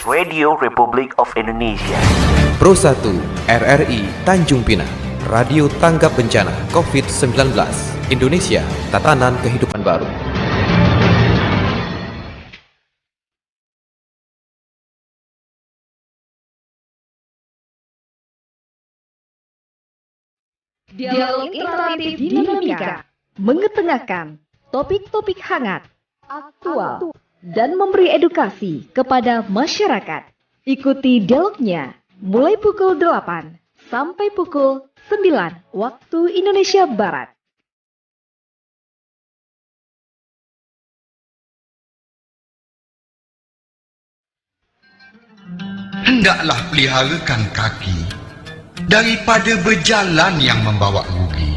Radio Republik of Indonesia. Pro 1 RRI Tanjung Pinang, Radio Tanggap Bencana COVID-19 Indonesia, Tatanan Kehidupan Baru. Dialog interaktif dinamika mengetengahkan topik-topik hangat, aktual, dan memberi edukasi kepada masyarakat. Ikuti dialognya mulai pukul 8 sampai pukul 9 waktu Indonesia Barat. Hendaklah peliharakan kaki daripada berjalan yang membawa rugi.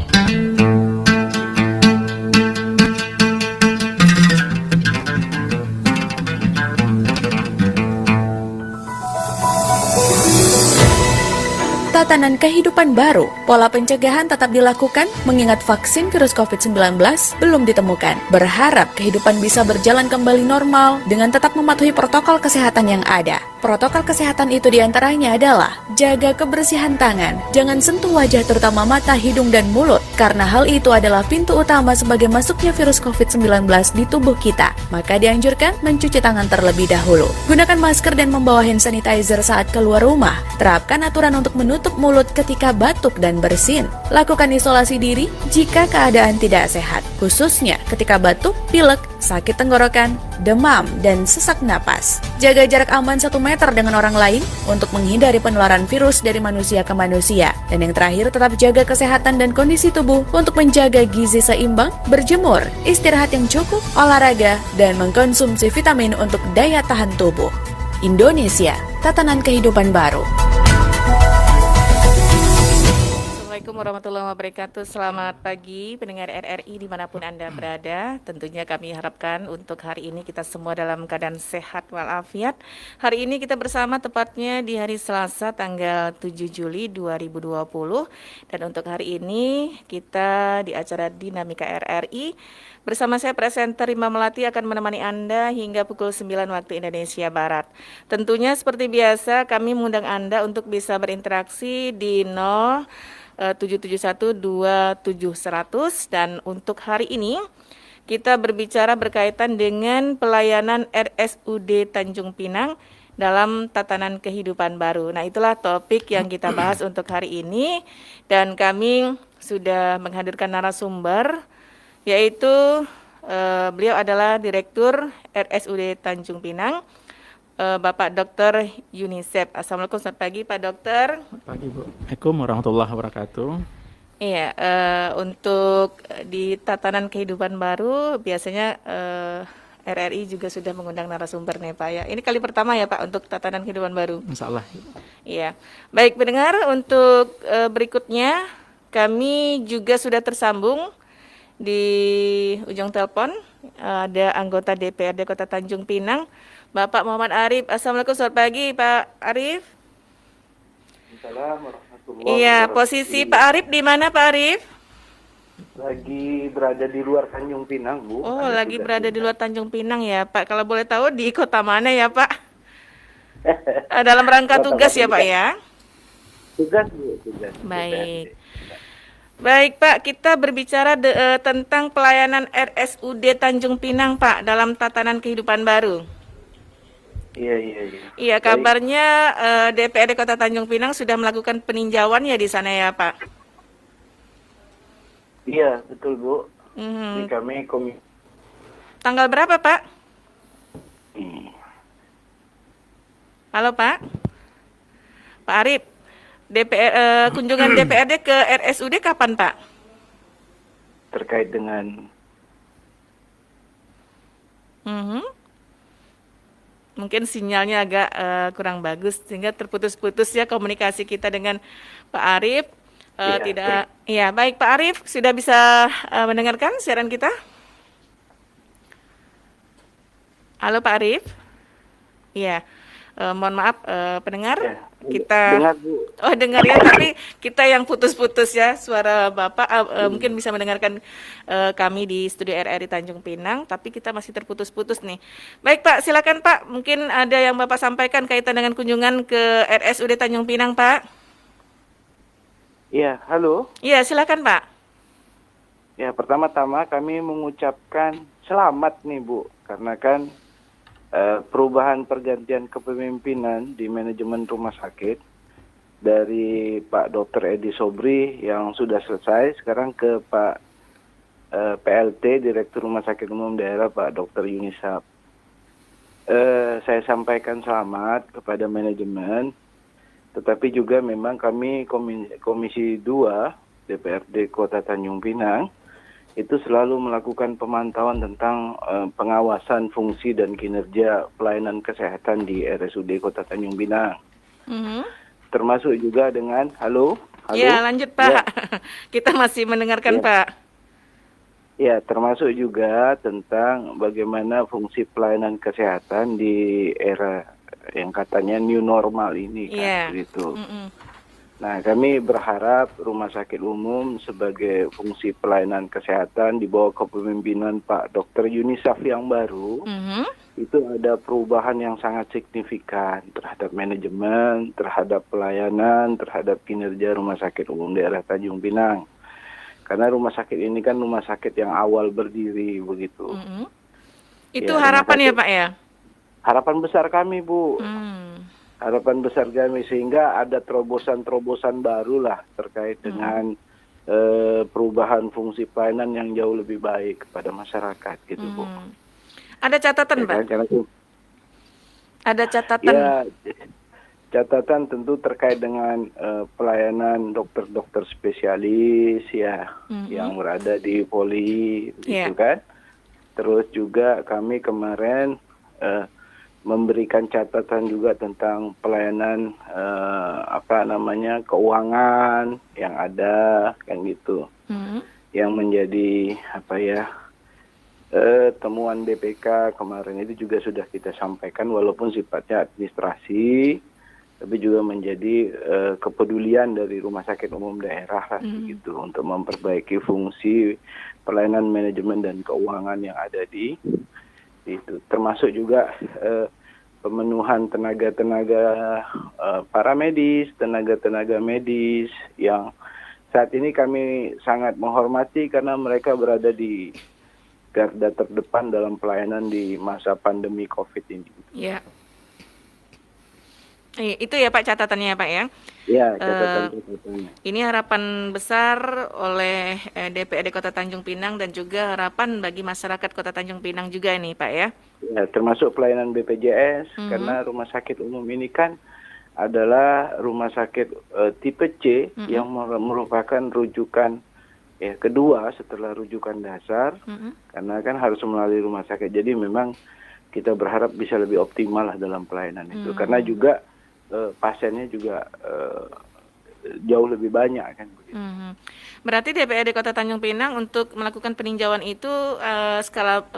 Tatanan kehidupan baru, pola pencegahan tetap dilakukan mengingat vaksin virus COVID-19 belum ditemukan. Berharap kehidupan bisa berjalan kembali normal dengan tetap mematuhi protokol kesehatan yang ada. Protokol kesehatan itu diantaranya adalah jaga kebersihan tangan, jangan sentuh wajah terutama mata, hidung, dan mulut, karena hal itu adalah pintu utama sebagai masuknya virus COVID-19 di tubuh kita. Maka dianjurkan mencuci tangan terlebih dahulu. Gunakan masker dan membawa hand sanitizer saat keluar rumah. Terapkan aturan untuk menutup mulut ketika batuk dan bersin. Lakukan isolasi diri jika keadaan tidak sehat, khususnya ketika batuk, pilek, sakit tenggorokan, demam, dan sesak napas. Jaga jarak aman 1 meter dengan orang lain untuk menghindari penularan virus dari manusia ke manusia. Dan yang terakhir, tetap jaga kesehatan dan kondisi tubuh untuk menjaga gizi seimbang, berjemur, istirahat yang cukup, olahraga, dan mengkonsumsi vitamin untuk daya tahan tubuh. Indonesia, tatanan kehidupan baru. Assalamualaikum warahmatullahi wabarakatuh. Selamat pagi pendengar RRI dimanapun Anda berada. Tentunya kami harapkan untuk hari ini kita semua dalam keadaan sehat walafiat. Hari ini kita bersama tepatnya di hari Selasa tanggal 7 Juli 2020. Dan untuk hari ini kita di acara Dinamika RRI bersama saya presenter Rima Melati akan menemani Anda hingga pukul 9 waktu Indonesia Barat. Tentunya seperti biasa kami mengundang Anda untuk bisa berinteraksi di 0771270100. Dan untuk hari ini kita berbicara berkaitan dengan pelayanan RSUD Tanjung Pinang dalam tatanan kehidupan baru. Nah, itulah topik yang kita bahas untuk hari ini, dan kami sudah menghadirkan narasumber, yaitu beliau adalah Direktur RSUD Tanjung Pinang, Bapak Dr. Yunisep. Assalamualaikum, selamat pagi Pak Dokter. Selamat pagi Bu. Assalamualaikum warahmatullahi wabarakatuh. Iya, untuk di tatanan kehidupan baru biasanya RRI juga sudah mengundang narasumber nih Pak ya. Ini kali pertama ya Pak untuk tatanan kehidupan baru. Insya Allah. Iya, baik pendengar, untuk berikutnya kami juga sudah tersambung di ujung telepon. Ada anggota DPRD Kota Tanjung Pinang, Bapak Muhammad Arif. Assalamualaikum, selamat pagi Pak Arif. Assalamualaikum warahmatullahi Iya, wabarakatuh. posisi Pak Arif di mana Pak Arif? Lagi berada di luar Tanjung Pinang, Bu. Oh, lagi berada di luar Tanjung Pinang ya Pak. Kalau boleh tahu di kota mana ya Pak? Dalam rangka tugas ya Pak ya? Tugas, Bu. Tugas. Baik. Baik Pak, kita berbicara tentang pelayanan RSUD Tanjung Pinang Pak dalam tatanan kehidupan baru. Iya. Iya, kabarnya DPRD Kota Tanjung Pinang sudah melakukan peninjauan ya di sana ya Pak? Iya, betul Bu. Mhm. Ini kami komisi. Tanggal berapa Pak? Halo Pak? Pak Arif, kunjungan DPRD ke RSUD kapan Pak? Terkait dengan Mungkin sinyalnya agak kurang bagus sehingga terputus-putus ya komunikasi kita dengan Pak Arif. Iya, baik Pak Arif, sudah bisa mendengarkan siaran kita? Halo Pak Arif. Iya. Mohon maaf pendengar, Ya, kita dengar Bu. dengar ya, tapi kita yang putus-putus ya suara Bapak. Mungkin bisa mendengarkan kami di studio RRI Tanjung Pinang, tapi kita masih terputus-putus nih. Baik Pak, silakan Pak. Mungkin ada yang Bapak sampaikan kaitan dengan kunjungan ke RSUD Tanjung Pinang, Pak. Iya, halo. Iya, silakan Pak. Ya, pertama-tama kami mengucapkan selamat nih Bu, karena kan perubahan pergantian kepemimpinan di manajemen rumah sakit dari Pak Dr. Edi Sobri yang sudah selesai, sekarang ke Pak PLT Direktur Rumah Sakit Umum Daerah Pak Dr. Yunisap. Saya sampaikan selamat kepada manajemen, tetapi juga memang kami Komisi 2 DPRD Kota Tanjung Pinang itu selalu melakukan pemantauan tentang pengawasan fungsi dan kinerja pelayanan kesehatan di RSUD Kota Tanjung Pinang. Termasuk juga dengan, halo? Ya, lanjut Pak. Ya. Kita masih mendengarkan Pak. Ya, termasuk juga tentang bagaimana fungsi pelayanan kesehatan di era yang katanya new normal ini kan, gitu. Nah, kami berharap Rumah Sakit Umum sebagai fungsi pelayanan kesehatan di bawah kepemimpinan Pak Dr. Yunisap yang baru, itu ada perubahan yang sangat signifikan terhadap manajemen, terhadap pelayanan, terhadap kinerja Rumah Sakit Umum Daerah Tanjung Pinang. Karena rumah sakit ini kan rumah sakit yang awal berdiri, begitu. Itu harapan ya Pak ya? Harapan besar kami, Bu. Harapan besar kami, sehingga ada terobosan-terobosan baru lah terkait dengan perubahan fungsi pelayanan yang jauh lebih baik kepada masyarakat gitu Bu. Ada catatan Pak? Ada catatan? Ya, catatan tentu terkait dengan pelayanan dokter-dokter spesialis ya yang berada di Poli gitu kan. Terus juga kami kemarin memberikan catatan juga tentang pelayanan keuangan yang ada kan gitu, yang menjadi temuan BPK kemarin itu juga sudah kita sampaikan, walaupun sifatnya administrasi, tapi juga menjadi kepedulian dari Rumah Sakit Umum Daerah lah begitu, untuk memperbaiki fungsi pelayanan manajemen dan keuangan yang ada di itu, termasuk juga pemenuhan tenaga-tenaga paramedis, tenaga-tenaga medis yang saat ini kami sangat menghormati karena mereka berada di garda terdepan dalam pelayanan di masa pandemi COVID ini. Ya. Itu ya Pak catatannya Pak ya? Ya, catatan-catatannya. Ini harapan besar oleh DPRD Kota Tanjung Pinang dan juga harapan bagi masyarakat Kota Tanjung Pinang juga ini Pak ya? Ya, termasuk pelayanan BPJS, karena rumah sakit umum ini kan adalah rumah sakit tipe C yang merupakan rujukan kedua setelah rujukan dasar, karena kan harus melalui rumah sakit. Jadi memang kita berharap bisa lebih optimal lah dalam pelayanan itu, karena juga pasiennya juga jauh lebih banyak kan begitu. Berarti DPRD Kota Tanjung Pinang untuk melakukan peninjauan itu skala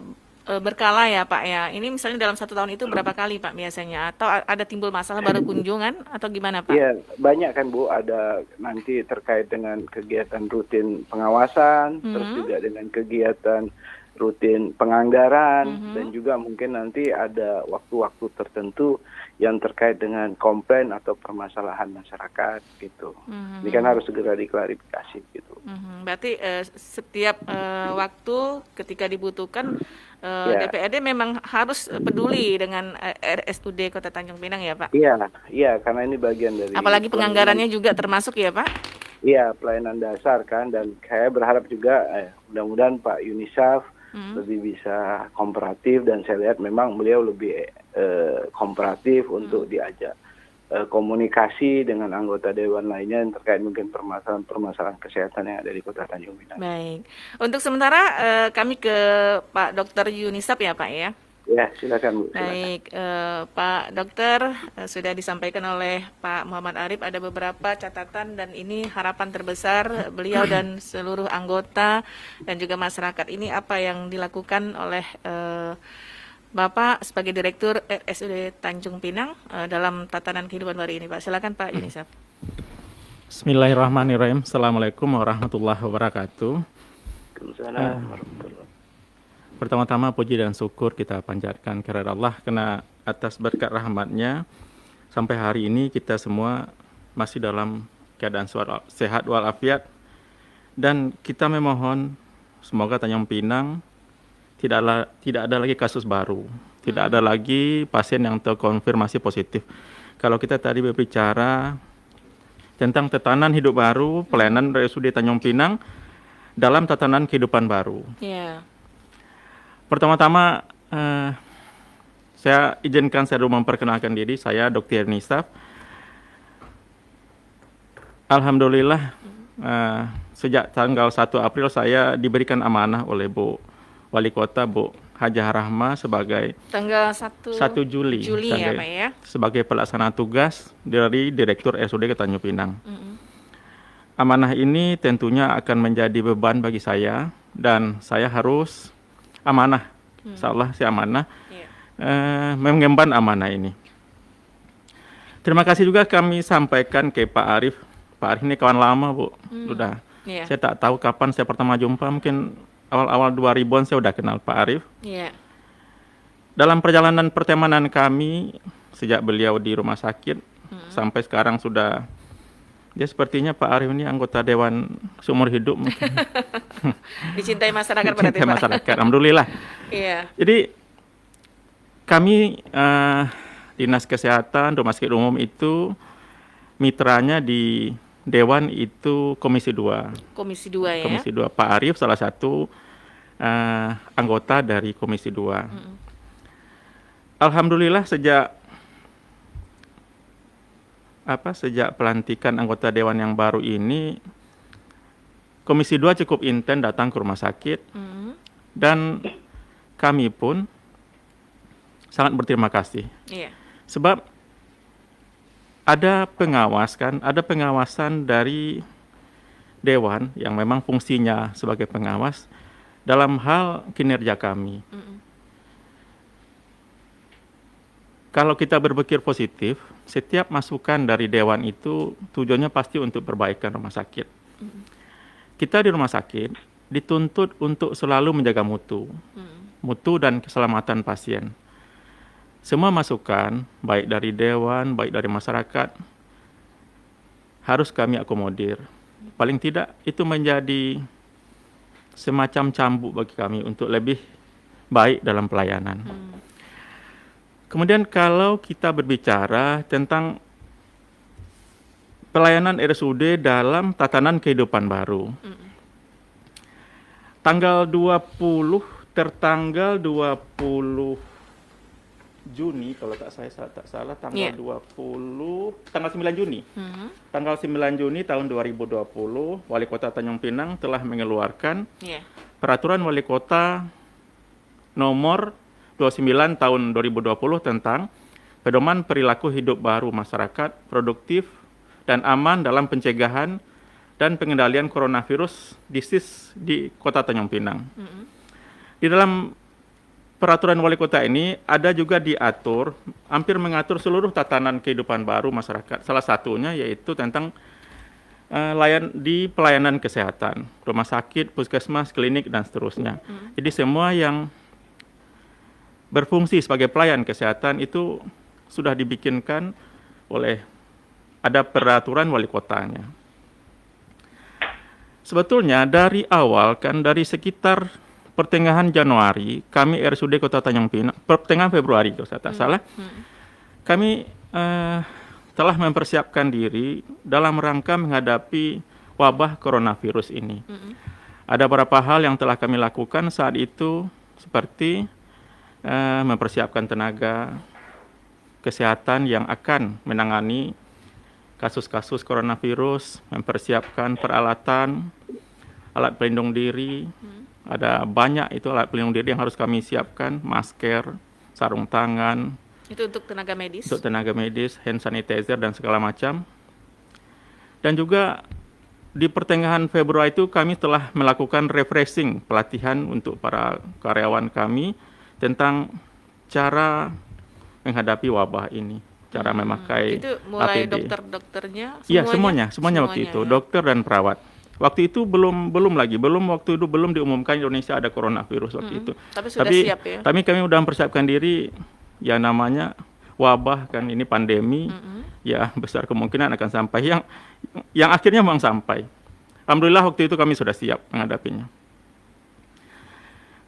berkala ya Pak ya. Ini misalnya dalam 1 tahun itu berapa kali Pak biasanya? Atau ada timbul masalah baru kunjungan atau gimana Pak? Iya, banyak kan Bu, ada nanti terkait dengan kegiatan rutin pengawasan, terus juga dengan kegiatan rutin penganggaran, dan juga mungkin nanti ada waktu-waktu tertentu yang terkait dengan komplain atau permasalahan masyarakat gitu. Ini kan harus segera diklarifikasi gitu. Berarti setiap waktu ketika dibutuhkan DPRD memang harus peduli dengan RSUD Kota Tanjung Pinang ya Pak? Iya, karena ini bagian dari. Apalagi penganggarannya juga termasuk ya Pak? Iya, pelayanan dasar kan, dan saya berharap juga mudah-mudahan Pak Yunisap lebih bisa kooperatif, dan saya lihat memang beliau lebih kooperatif untuk diajak komunikasi dengan anggota dewan lainnya yang terkait mungkin permasalahan kesehatan yang ada di Kota Tanjung Pinang. Baik, untuk sementara kami ke Pak Dr. Yunisap ya Pak ya. Ya, silakan Bu. Baik, Pak Dokter, sudah disampaikan oleh Pak Muhammad Arif ada beberapa catatan, dan ini harapan terbesar beliau dan seluruh anggota dan juga masyarakat. Ini apa yang dilakukan oleh Bapak sebagai Direktur RSUD Tanjung Pinang dalam tatanan kehidupan baru ini, Pak. Silakan Pak Yunisaf. Bismillahirrahmanirrahim. Assalamualaikum warahmatullahi wabarakatuh. Pertama-tama puji dan syukur kita panjatkan kepada Allah karena atas berkat rahmat-Nya sampai hari ini kita semua masih dalam keadaan sehat walafiat, dan kita memohon semoga Tanjung Pinang tidak ada lagi kasus baru, tidak ada lagi pasien yang terkonfirmasi positif. Kalau kita tadi berbicara tentang tatanan hidup baru, pelayanan RSUD Tanjung Pinang dalam tatanan kehidupan baru. Yeah. Pertama-tama saya izinkan saya dulu memperkenalkan diri. Saya Dr. Nisaf. Alhamdulillah sejak tanggal 1 April saya diberikan amanah oleh Bu Wali Kota Bu Hajah Rahma sebagai tanggal 1 Juli ya Pak ya, sebagai pelaksana tugas dari Direktur RSUD Tanjung Pinang. Amanah ini tentunya akan menjadi beban bagi saya, dan saya harus amanah, insyaallah saya amanah mengemban amanah ini. Terima kasih juga kami sampaikan ke Pak Arif. Pak Arif ini kawan lama Bu, sudah. Saya tak tahu kapan saya pertama jumpa, mungkin awal-awal 2000-an saya sudah kenal Pak Arif. Dalam perjalanan pertemanan kami sejak beliau di rumah sakit sampai sekarang sudah, dia sepertinya Pak Arif ini anggota dewan seumur hidup mungkin. Dicintai masyarakat berarti Pak. Dicintai masyarakat, alhamdulillah. Jadi kami Dinas Kesehatan Rumah Sakit Umum itu mitranya di Dewan itu Komisi 2. Komisi 2 ya. Komisi 2. Pak Arif salah satu anggota dari Komisi 2. Alhamdulillah sejak pelantikan anggota dewan yang baru ini, Komisi 2 cukup intens datang ke rumah sakit, dan kami pun sangat berterima kasih. Sebab ada pengawasan dari dewan yang memang fungsinya sebagai pengawas dalam hal kinerja kami. Kalau kita berpikir positif, setiap masukan dari dewan itu tujuannya pasti untuk perbaikan rumah sakit. Kita di rumah sakit dituntut untuk selalu menjaga mutu dan keselamatan pasien. Semua masukan, baik dari dewan, baik dari masyarakat, harus kami akomodir. Paling tidak itu menjadi semacam cambuk bagi kami untuk lebih baik dalam pelayanan. Kemudian kalau kita berbicara tentang pelayanan RSUD dalam tatanan kehidupan baru, tertanggal 20 Juni, kalau tak salah tanggal 9 Juni. Tanggal 9 Juni tahun 2020, Wali Kota Tanjung Pinang telah mengeluarkan Peraturan Wali Kota nomor 29 tahun 2020 tentang pedoman perilaku hidup baru masyarakat produktif dan aman dalam pencegahan dan pengendalian coronavirus disease di Kota Tanjung Pinang. Di dalam Peraturan Wali Kota ini ada juga diatur, hampir mengatur seluruh tatanan kehidupan baru masyarakat. Salah satunya yaitu tentang pelayanan kesehatan, rumah sakit, puskesmas, klinik, dan seterusnya. Jadi semua yang berfungsi sebagai pelayan kesehatan itu sudah dibikinkan ada peraturan wali kotanya. Sebetulnya dari awal dari sekitar pertengahan Januari, kami RSUD Kota Tanjung Pinang, pertengahan Februari kalau saya tak salah, kami telah mempersiapkan diri dalam rangka menghadapi wabah coronavirus ini. Ada beberapa hal yang telah kami lakukan saat itu, seperti mempersiapkan tenaga kesehatan yang akan menangani kasus-kasus coronavirus, mempersiapkan peralatan, alat pelindung diri. Ada banyak itu alat pelindung diri yang harus kami siapkan, masker, sarung tangan. Itu untuk tenaga medis? Untuk tenaga medis, hand sanitizer, dan segala macam. Dan juga di pertengahan Februari itu kami telah melakukan refreshing pelatihan untuk para karyawan kami tentang cara menghadapi wabah ini, cara memakai Itu mulai APD. dokter-dokternya Iya, semuanya waktu itu, ya? dokter dan perawat. Waktu itu belum diumumkan Indonesia ada coronavirus waktu itu. Tapi sudah siap ya? Tapi kami sudah mempersiapkan diri, ya namanya wabah kan, ini pandemi, ya besar kemungkinan akan sampai yang akhirnya memang sampai. Alhamdulillah waktu itu kami sudah siap menghadapinya.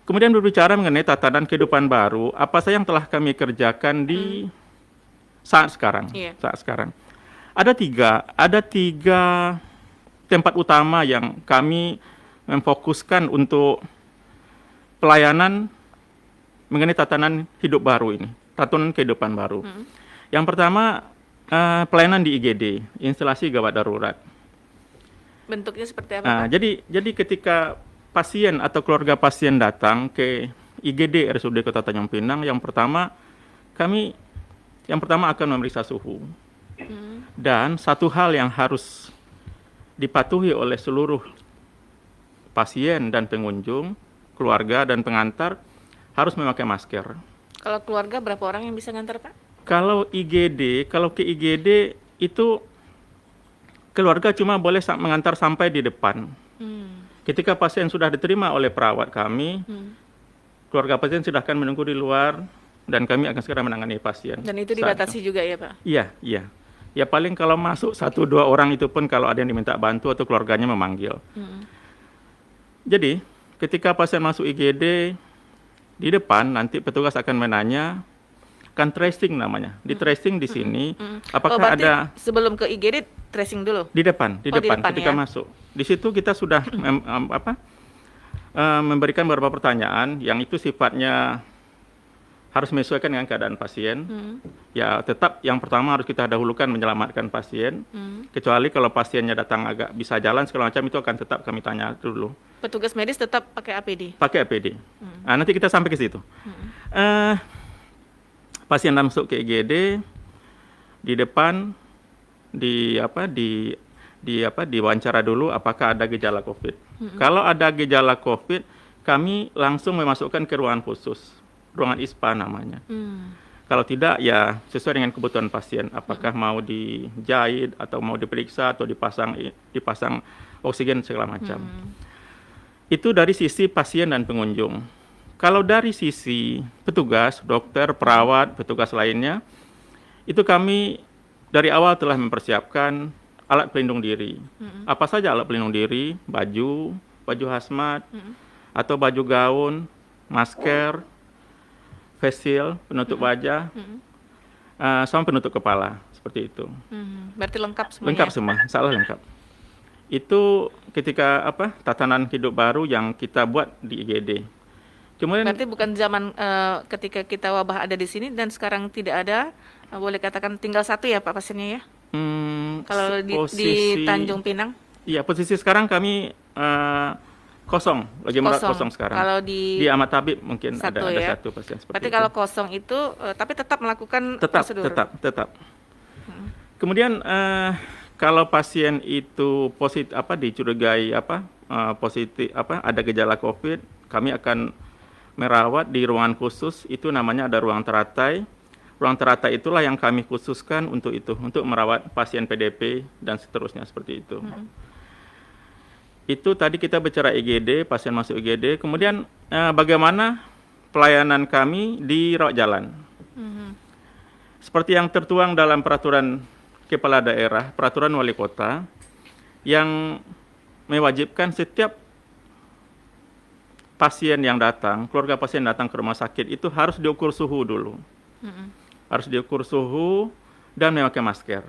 Kemudian berbicara mengenai tatanan kehidupan baru, apa saja yang telah kami kerjakan di saat sekarang. Iya. Saat sekarang. Ada tiga tempat utama yang kami memfokuskan untuk pelayanan mengenai tatanan hidup baru ini, tatanan kehidupan baru. Yang pertama, pelayanan di IGD, instalasi gawat darurat. Bentuknya seperti apa, Pak? Jadi ketika pasien atau keluarga pasien datang ke IGD RSUD Kota Tanjung Pinang, yang pertama akan memeriksa suhu. Dan satu hal yang harus dipatuhi oleh seluruh pasien dan pengunjung, keluarga dan pengantar, harus memakai masker. Kalau keluarga berapa orang yang bisa ngantar, Pak? Kalau ke IGD itu keluarga cuma boleh mengantar sampai di depan. Ketika pasien sudah diterima oleh perawat kami, keluarga pasien silahkan menunggu di luar dan kami akan segera menangani pasien. Dan itu dibatasi juga ya, Pak? Iya. Ya paling kalau masuk 1-2 orang itu pun kalau ada yang diminta bantu atau keluarganya memanggil. Jadi ketika pasien masuk IGD, di depan nanti petugas akan menanya, kan tracing namanya. Di tracing di sini, apakah ada sebelum ke IGD tracing dulu? Di depan ketika ya? masuk. Di situ kita sudah memberikan beberapa pertanyaan yang itu sifatnya harus menyesuaikan dengan keadaan pasien. Ya tetap yang pertama harus kita dahulukan menyelamatkan pasien. Kecuali kalau pasiennya datang agak bisa jalan segala macam, itu akan tetap kami tanya dulu. Petugas medis tetap pakai APD? Pakai APD. Nanti kita sampai ke situ. Pasien masuk ke IGD, di depan diwawancara dulu apakah ada gejala COVID. Kalau ada gejala COVID, kami langsung memasukkan ke ruangan khusus, ruangan ISPA namanya. Kalau tidak, ya sesuai dengan kebutuhan pasien, apakah mau dijahit atau mau diperiksa atau dipasang oksigen segala macam. Itu dari sisi pasien dan pengunjung. Kalau dari sisi petugas, dokter, perawat, petugas lainnya, itu kami dari awal telah mempersiapkan alat pelindung diri. Apa saja alat pelindung diri? Baju hazmat, atau baju gaun, masker, face shield, penutup wajah, sama penutup kepala, seperti itu. Berarti lengkap semuanya? Lengkap semua, salah lengkap. Itu ketika tatanan hidup baru yang kita buat di IGD. Kemudian, berarti bukan zaman ketika kita wabah ada di sini dan sekarang tidak ada, boleh katakan tinggal satu ya Pak pasiennya ya? Kalau di Tanjung Pinang? Iya, posisi sekarang kami kosong, lagi merawat kosong sekarang. Kalau di Ahmad Tabib mungkin ada satu pasien seperti berarti itu. kalau kosong itu, tapi tetap melakukan prosedur? Tetap. Kemudian kalau pasien itu positif dicurigai positif ada gejala COVID, kami akan merawat di ruangan khusus, itu namanya ada ruang teratai. Ruang teratai itulah yang kami khususkan untuk merawat pasien PDP dan seterusnya seperti itu. Itu tadi kita bicara IGD, pasien masuk IGD. Kemudian bagaimana pelayanan kami di rawat jalan. Seperti yang tertuang dalam peraturan kepala daerah, peraturan wali kota, yang mewajibkan setiap pasien yang datang, keluarga pasien datang ke rumah sakit itu harus diukur suhu dulu. Harus diukur suhu dan memakai masker.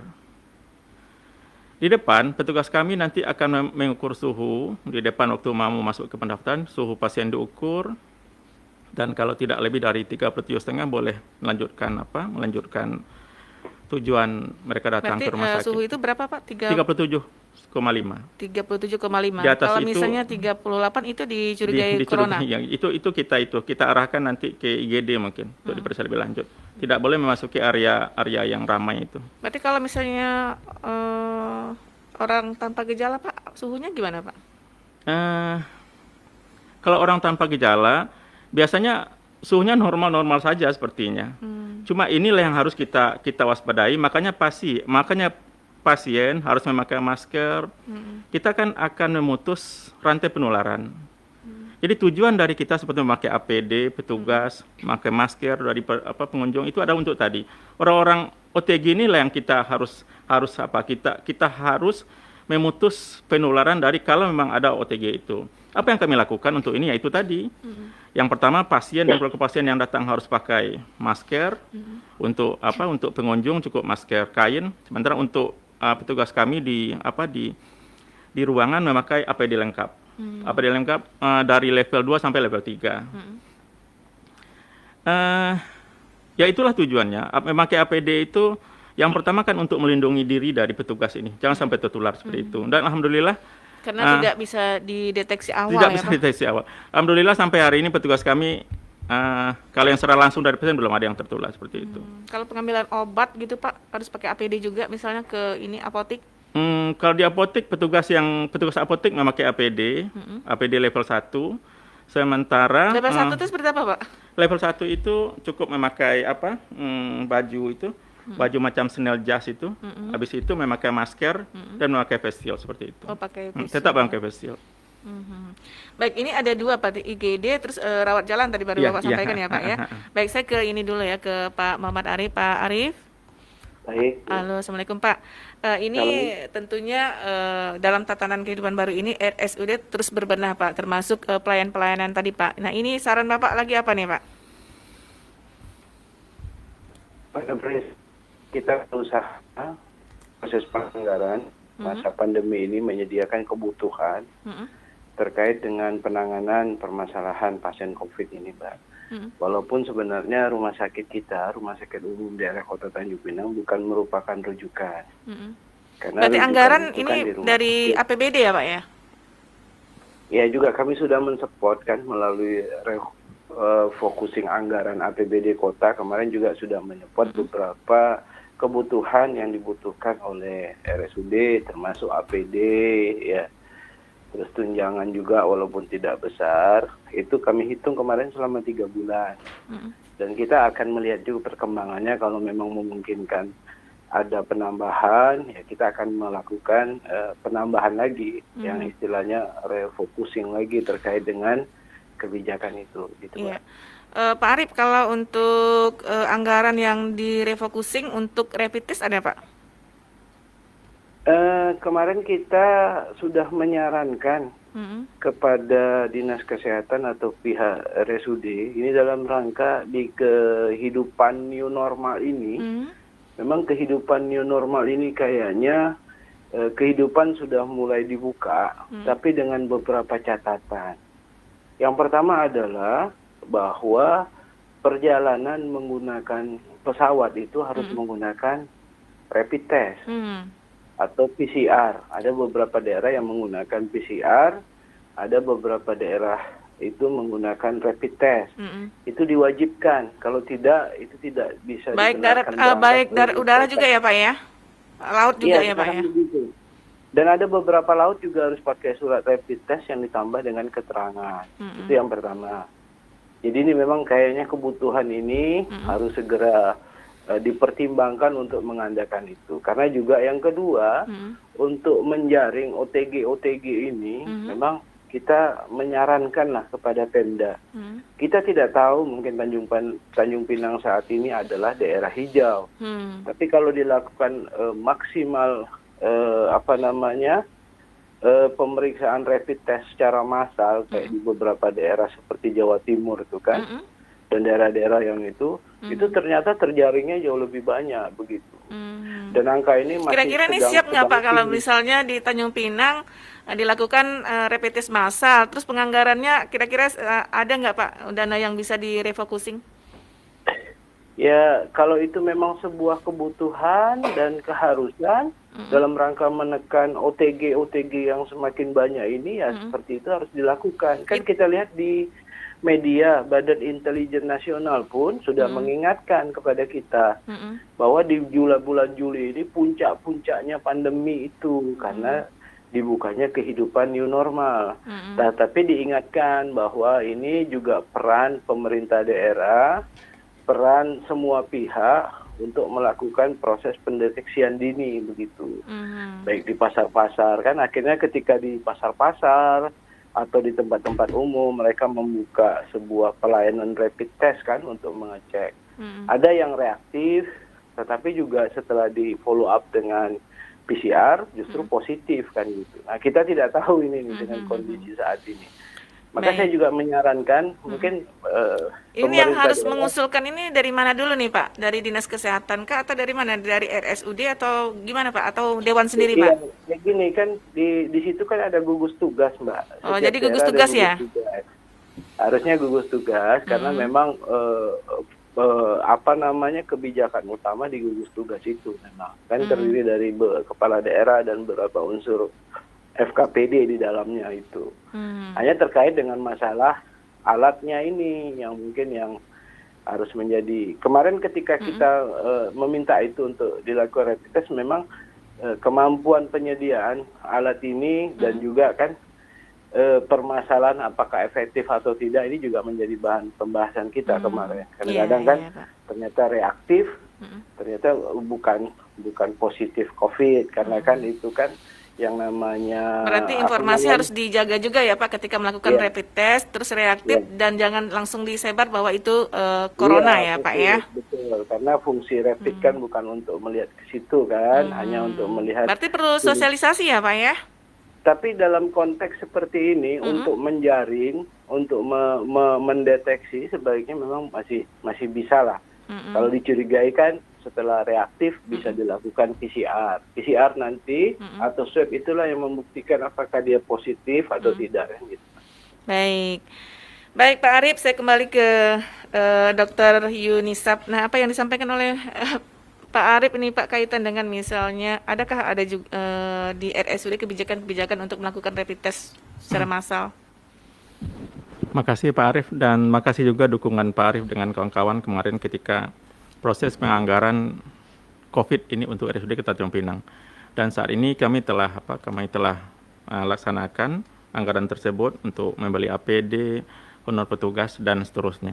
Di depan, petugas kami nanti akan mengukur suhu. Di depan waktu mau masuk ke pendaftaran, suhu pasien diukur. Dan kalau tidak lebih dari 37,5 boleh melanjutkan tujuan mereka datang ke rumah sakit. Suhu itu berapa Pak? 37,5. 37,5. Di atas kalau itu, misalnya 38 itu dicurigai corona. Itu kita arahkan nanti ke IGD mungkin untuk diperiksa lebih lanjut. Tidak boleh memasuki area yang ramai itu. Berarti kalau misalnya orang tanpa gejala Pak, suhunya gimana Pak? Kalau orang tanpa gejala, biasanya suhunya normal-normal saja sepertinya. Cuma inilah yang harus kita waspadai, makanya pasien harus memakai masker. Kita kan akan memutus rantai penularan. Jadi tujuan dari kita seperti memakai APD, petugas, memakai masker dari pengunjung itu ada untuk tadi. Orang-orang OTG inilah yang kita harus kita harus memutus penularan dari kalau memang ada OTG itu. Apa yang kami lakukan untuk ini yaitu tadi. Yang pertama pasien dan keluarga pasien yang datang harus pakai masker. Untuk pengunjung cukup masker kain. Sementara untuk petugas kami di ruangan memakai APD lengkap. APD lengkap dari level 2 sampai level 3. Ya itulah tujuannya. Memakai APD itu yang pertama kan untuk melindungi diri dari petugas ini. Jangan sampai tertular seperti itu. Dan alhamdulillah karena tidak bisa dideteksi awal tidak bisa dideteksi awal. Alhamdulillah sampai hari ini petugas kami kalau yang secara langsung dari pasien belum ada yang tertular seperti itu. Kalau pengambilan obat gitu Pak harus pakai APD juga misalnya ke apotik? Kalau di apotik petugas apotik memakai APD, APD level 1. Sementara level 1 itu seperti apa Pak? Level 1 itu cukup memakai baju itu. Baju macam Chanel jas itu, habis itu memakai masker dan memakai face shield seperti itu. Oh, pakai face shield. Tetap pakai face shield. Baik, ini ada 2 Pak, IGD terus rawat jalan tadi baru Bapak sampaikan ya Pak ya. Baik, saya ke ini dulu ya ke Pak Muhammad Arif. Pak Arif. Baik. Halo, Assalamualaikum Pak. Ini tentunya dalam tatanan kehidupan baru ini RSUD terus berbenah Pak, termasuk pelayanan tadi Pak. Nah ini saran Bapak lagi apa nih Pak? Pada prinsip kita berusaha proses penganggaran masa pandemi ini menyediakan kebutuhan terkait dengan penanganan permasalahan pasien COVID ini, Mbak. Walaupun sebenarnya rumah sakit kita, Rumah Sakit Umum Daerah Kota Tanjung Pinang bukan merupakan rujukan. Karena berarti anggaran ini dari APBD ya Pak ya? Ya juga kami sudah mensupport kan melalui focusing anggaran APBD kota, kemarin juga sudah menyupport beberapa kebutuhan yang dibutuhkan oleh RSUD termasuk APD ya. Terus tunjangan juga walaupun tidak besar, itu kami hitung kemarin selama 3 bulan. Dan kita akan melihat juga perkembangannya kalau memang memungkinkan ada penambahan, ya kita akan melakukan penambahan lagi yang istilahnya refocusing lagi terkait dengan kebijakan itu gitu, Pak. Pak Arif, kalau untuk anggaran yang direfocusing untuk rapid test ada Pak? Kemarin kita sudah menyarankan kepada Dinas Kesehatan atau pihak RSUD ini dalam rangka di kehidupan new normal ini. Memang kehidupan new normal ini kayaknya kehidupan sudah mulai dibuka, tapi dengan beberapa catatan. Yang pertama adalah bahwa perjalanan menggunakan pesawat itu harus menggunakan rapid test atau PCR. Ada beberapa daerah yang menggunakan PCR, ada beberapa daerah itu menggunakan rapid test. Itu diwajibkan. Kalau tidak, itu tidak bisa digunakan. Baik darat udara juga ya Pak ya? Laut juga ya Pak ya? Begitu. Dan ada beberapa laut juga harus pakai surat rapid test yang ditambah dengan keterangan. Itu yang pertama. Jadi ini memang kayaknya kebutuhan ini harus segera dipertimbangkan untuk mengadakan itu. Karena juga yang kedua, untuk menjaring OTG ini, memang kita menyarankanlah kepada Pemda. Kita tidak tahu mungkin Tanjung Pinang saat ini adalah daerah hijau. Tapi kalau dilakukan maksimal pemeriksaan rapid test secara massal kayak di beberapa daerah seperti Jawa Timur itu kan, dan daerah-daerah yang itu ternyata terjaringnya jauh lebih banyak begitu. Dan angka ini masih kira-kira nih siap nggak Pak kalau misalnya di Tanjung Pinang dilakukan rapid test massal, terus penganggarannya kira-kira ada nggak Pak dana yang bisa direfocusing? Ya, kalau itu memang sebuah kebutuhan dan keharusan dalam rangka menekan OTG yang semakin banyak ini, ya seperti itu harus dilakukan. Kan kita lihat di media, Badan Intelijen Nasional pun sudah mengingatkan kepada kita bahwa di bulan Juli ini puncak-puncaknya pandemi itu karena dibukanya kehidupan new normal. Nah, tapi diingatkan bahwa ini juga peran pemerintah daerah, peran semua pihak untuk melakukan proses pendeteksian dini begitu. Baik di pasar-pasar, kan akhirnya ketika di pasar-pasar atau di tempat-tempat umum mereka membuka sebuah pelayanan rapid test kan untuk mengecek. Ada yang reaktif, tetapi juga setelah di follow up dengan PCR justru positif kan gitu. Nah, kita tidak tahu ini dengan kondisi saat ini. Maka saya juga menyarankan mungkin ini yang harus mengusulkan ini dari mana dulu nih Pak? Dari Dinas Kesehatan kah atau dari mana? Dari RSUD atau gimana Pak? Atau Dewan sendiri Pak? Ya gini kan di situ kan ada gugus tugas Mbak. Oh, jadi gugus tugas ya? Tugas. Harusnya gugus tugas karena memang kebijakan utama di gugus tugas itu memang kan terdiri dari kepala daerah dan beberapa unsur FKPD di dalamnya itu. Hanya terkait dengan masalah alatnya ini yang mungkin yang harus menjadi kemarin ketika kita meminta itu untuk dilakukan rapid test memang kemampuan penyediaan alat ini dan juga kan permasalahan apakah efektif atau tidak ini juga menjadi bahan pembahasan kita kemarin. Kadang-kadang kan ternyata reaktif, ternyata bukan positif COVID karena kan itu kan yang namanya. Berarti informasi harus dijaga juga ya Pak ketika melakukan rapid test terus reaktif dan jangan langsung disebar bahwa itu corona ya Pak ya. Betul, karena fungsi rapid kan bukan untuk melihat ke situ kan, hanya untuk melihat. Berarti perlu sosialisasi ya Pak ya? Tapi dalam konteks seperti ini untuk menjaring, untuk mendeteksi sebaiknya memang masih bisa lah. Kalau dicurigai kan setelah reaktif bisa dilakukan PCR. PCR nanti atau swab itulah yang membuktikan apakah dia positif atau tidak. Gitu. Baik Pak Arif, saya kembali ke Dr. Yunisap. Nah, apa yang disampaikan oleh Pak Arif ini Pak kaitan dengan misalnya adakah ada juga di RSUD kebijakan-kebijakan untuk melakukan rapid test secara massal? Makasih Pak Arif dan makasih juga dukungan Pak Arif dengan kawan-kawan kemarin ketika proses penganggaran COVID ini untuk RSUD Kota Tanjung Pinang. Dan saat ini kami telah laksanakan anggaran tersebut untuk membeli APD, honor petugas dan seterusnya.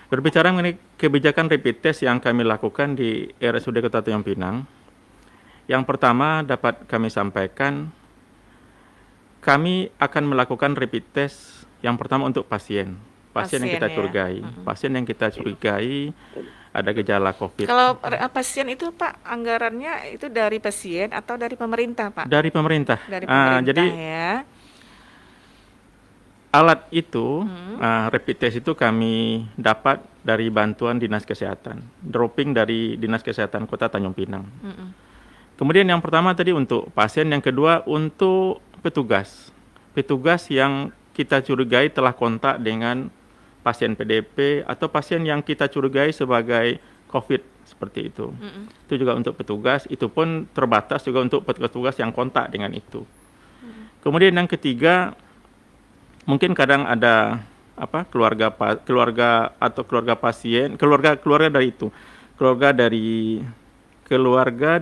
Berbicara mengenai kebijakan rapid test yang kami lakukan di RSUD Kota Tanjung Pinang, yang pertama dapat kami sampaikan, kami akan melakukan rapid test yang pertama untuk pasien yang kita curigai, pasien yang kita curigai ada gejala COVID. Kalau pasien itu Pak, anggarannya itu dari pasien atau dari pemerintah Pak? Dari pemerintah. Dari pemerintah jadi, ya. Alat itu, rapid test itu kami dapat dari bantuan Dinas Kesehatan, dropping dari Dinas Kesehatan Kota Tanjung Pinang. Kemudian yang pertama tadi untuk pasien, yang kedua untuk petugas yang kita curigai telah kontak dengan pasien PDP atau pasien yang kita curigai sebagai COVID seperti itu. Itu juga untuk petugas, itu pun terbatas juga untuk petugas yang kontak dengan itu. Kemudian yang ketiga, mungkin kadang ada keluarga pasien, keluarga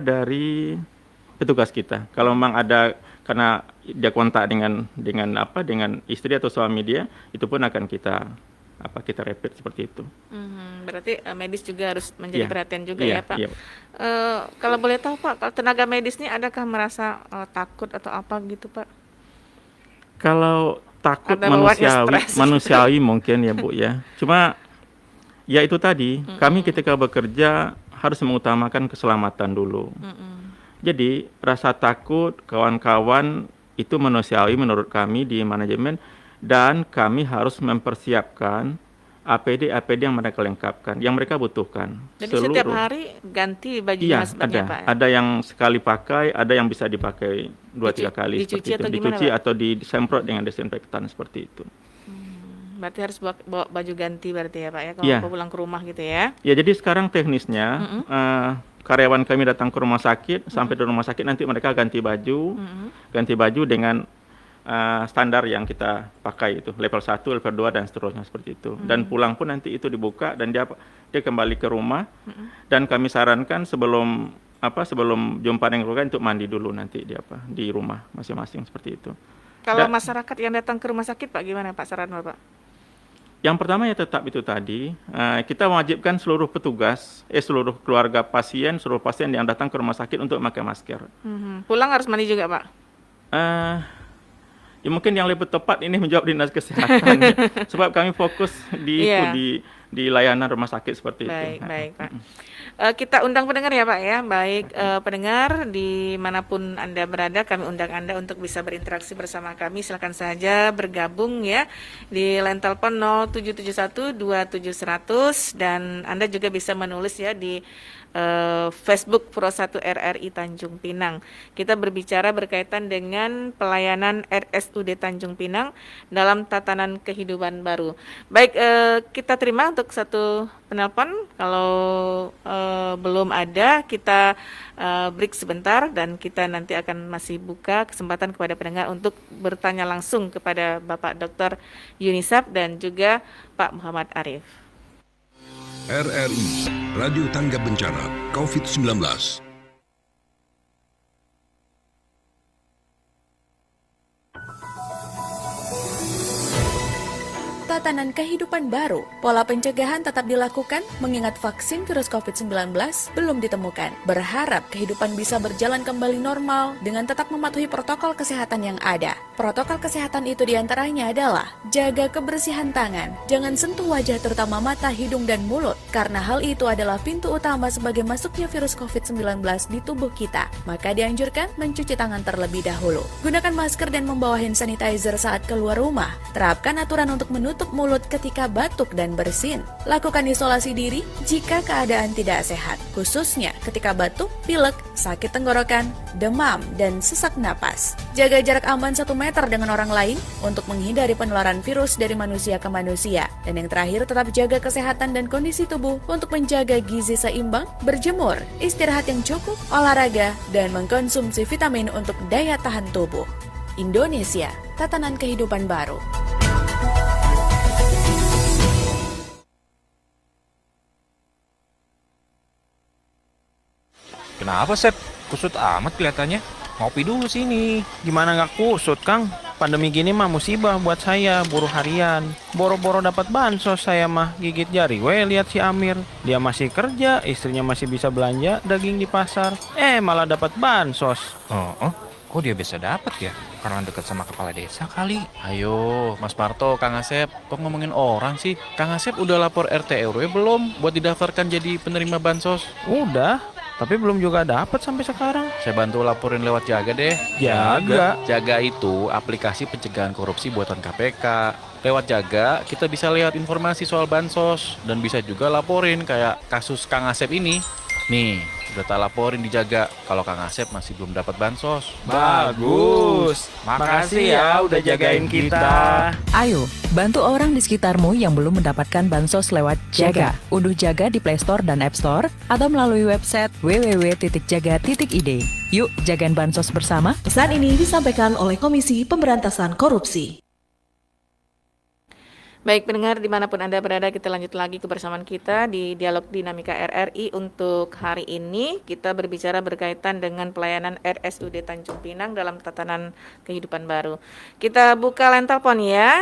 dari petugas kita. Kalau memang ada karena dia kontak dengan istri atau suami dia, itu pun akan kita rapid seperti itu. Berarti medis juga harus menjadi perhatian juga ya Pak. Kalau boleh tahu Pak, kalau tenaga medis ini adakah merasa takut atau apa gitu Pak? Kalau takut manusiawi mungkin ya Bu ya. Cuma ya itu tadi, kami ketika bekerja harus mengutamakan keselamatan dulu. Jadi rasa takut kawan-kawan itu manusiawi menurut kami di manajemen, dan kami harus mempersiapkan APD yang mereka lengkapkan, yang mereka butuhkan. Jadi setiap hari ganti bajunya sebenarnya Pak? Ada yang sekali pakai, ada yang bisa dipakai 2-3 kali. Dicuci atau dicuci atau disemprot dengan desinfektan seperti itu. Berarti harus bawa baju ganti berarti ya Pak ya, kalau pulang ke rumah gitu ya? Ya, jadi sekarang teknisnya karyawan kami datang ke rumah sakit, sampai di rumah sakit nanti mereka ganti baju dengan standar yang kita pakai itu, level 1, level 2 dan seterusnya seperti itu. Dan pulang pun nanti itu dibuka dan dia kembali ke rumah. Dan kami sarankan sebelum sebelum jumpa dengan keluarga untuk mandi dulu nanti di rumah masing-masing seperti itu. Kalau masyarakat yang datang ke rumah sakit Pak, gimana Pak saran Bapak? Yang pertama ya tetap itu tadi, kita mewajibkan seluruh petugas, seluruh keluarga pasien, seluruh pasien yang datang ke rumah sakit untuk memakai masker. Pulang harus mandi juga Pak? Ya mungkin yang lebih tepat ini menjawab dinas kesehatan, sebab kami fokus di layanan rumah sakit seperti itu. Baik Pak. Kita undang pendengar ya Pak ya. Baik pendengar dimanapun Anda berada, kami undang Anda untuk bisa berinteraksi bersama kami. Silakan saja bergabung ya di line telepon 0771 27100 dan Anda juga bisa menulis ya di Facebook Pro 1 RRI Tanjung Pinang. Kita berbicara berkaitan dengan pelayanan RSUD Tanjung Pinang dalam tatanan kehidupan baru. Baik, kita terima untuk satu penelpon. Kalau belum ada, kita break sebentar dan kita nanti akan masih buka kesempatan kepada pendengar untuk bertanya langsung kepada Bapak Dr. Yunisab dan juga Pak Muhammad Arif. RRI, Radio Tanggap Bencana COVID-19. Tatanan kehidupan baru, pola pencegahan tetap dilakukan mengingat vaksin virus COVID-19 belum ditemukan. Berharap kehidupan bisa berjalan kembali normal dengan tetap mematuhi protokol kesehatan yang ada. Protokol kesehatan itu diantaranya adalah jaga kebersihan tangan, jangan sentuh wajah terutama mata, hidung, dan mulut, karena hal itu adalah pintu utama sebagai masuknya virus COVID-19 di tubuh kita. Maka dianjurkan mencuci tangan terlebih dahulu. Gunakan masker dan membawa hand sanitizer saat keluar rumah. Terapkan aturan untuk menutup mulut ketika batuk dan bersin. Lakukan isolasi diri jika keadaan tidak sehat, khususnya ketika batuk, pilek, sakit tenggorokan, demam, dan sesak napas. Jaga jarak aman 1 meter dengan orang lain untuk menghindari penularan virus dari manusia ke manusia. Dan yang terakhir, tetap jaga kesehatan dan kondisi tubuh untuk menjaga gizi seimbang, berjemur, istirahat yang cukup, olahraga, dan mengkonsumsi vitamin untuk daya tahan tubuh. Indonesia, tatanan kehidupan baru. Kenapa, Sep? Kusut amat kelihatannya. Ngopi dulu sini. Gimana nggak kusut, Kang? Pandemi gini mah musibah buat saya, buruh harian. Boro-boro dapat bansos saya mah, gigit jari. Lihat si Amir. Dia masih kerja, istrinya masih bisa belanja daging di pasar. Malah dapat bansos. Kok dia bisa dapat ya? Karena dekat sama kepala desa kali. Ayo, Mas Parto, Kang Asep, kok ngomongin orang sih? Kang Asep udah lapor RT RW belum buat didaftarkan jadi penerima bansos? Udah, tapi belum juga dapat sampai sekarang. Saya bantu laporin lewat Jaga deh. Jaga itu aplikasi pencegahan korupsi buatan KPK. Lewat Jaga, kita bisa lihat informasi soal bansos dan bisa juga laporin kayak kasus Kang Asep ini. Nih, udah tak laporin di Jaga kalau Kang Asep masih belum dapat bansos. Bagus. Makasih ya udah jagain kita. Ayo, bantu orang di sekitarmu yang belum mendapatkan bansos lewat Jaga. Unduh Jaga di Play Store dan App Store atau melalui website www.jaga.id. Yuk, jagain bansos bersama. Pesan ini disampaikan oleh Komisi Pemberantasan Korupsi. Baik pendengar dimanapun Anda berada, kita lanjut lagi kebersamaan kita di Dialog Dinamika RRI. Untuk hari ini kita berbicara berkaitan dengan pelayanan RSUD Tanjung Pinang dalam tatanan kehidupan baru. Kita buka line telepon ya.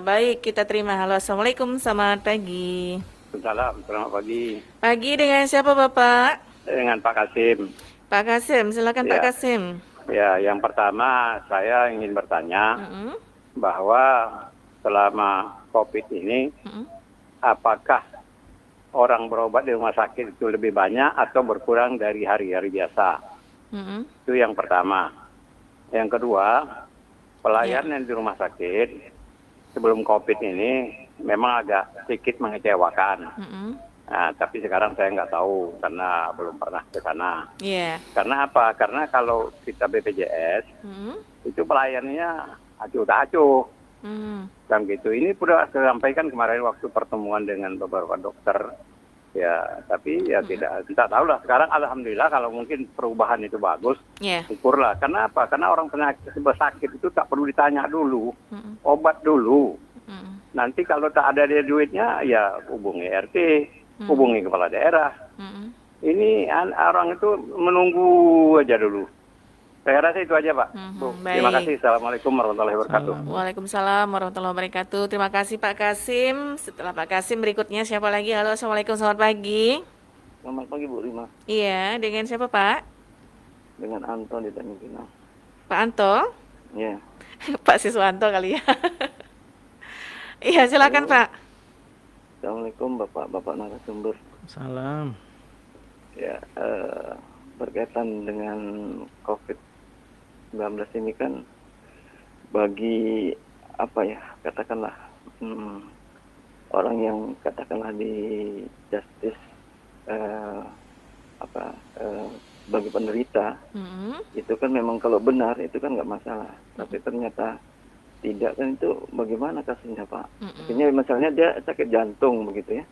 Baik, kita terima. Halo, Assalamualaikum, selamat pagi. Selamat pagi. Pagi, dengan siapa Bapak? Dengan Pak Kasim. Pak Kasim, silakan Pak Kasim. Ya, yang pertama saya ingin bertanya bahwa selama COVID ini, apakah orang berobat di rumah sakit itu lebih banyak atau berkurang dari hari-hari biasa? Itu yang pertama. Yang kedua, pelayanan di rumah sakit sebelum COVID ini memang agak sedikit mengecewakan. Nah, tapi sekarang saya nggak tahu karena belum pernah ke sana. Karena apa? Karena kalau kita BPJS, itu pelayanannya acuh tak acuh. Dan gitu. Ini sudah saya sampaikan kemarin waktu pertemuan dengan beberapa dokter. Ya, tapi ya tidak tahu lah. Sekarang alhamdulillah kalau mungkin perubahan itu bagus, syukurlah. Karena apa? Karena orang penyakit sakit itu tak perlu ditanya dulu, obat dulu. Nanti kalau tak ada dia duitnya, ya hubungi RT, hubungi kepala daerah. Ini orang itu menunggu aja dulu. Saya rasa itu aja, Pak. Terima baik. kasih. Assalamualaikum warahmatullahi wabarakatuh. Waalaikumsalam warahmatullahi wabarakatuh. Terima kasih Pak Kasim. Setelah Pak Kasim berikutnya siapa lagi? Halo, assalamualaikum, selamat pagi. Selamat pagi Bu Rima. Iya, dengan siapa Pak? Dengan Anton di Tanjung Pinang. Pak Anto? Iya. Pak Siswanto kali ya. Iya, silakan Pak. Assalamualaikum Bapak narasumber. Salam. Ya, berkaitan dengan COVID-19 ini kan bagi katakanlah orang yang katakanlah di justice bagi penderita itu kan memang kalau benar itu kan nggak masalah, tapi ternyata tidak kan itu bagaimana kasusnya Pak? Akhirnya misalnya dia sakit jantung begitu ya,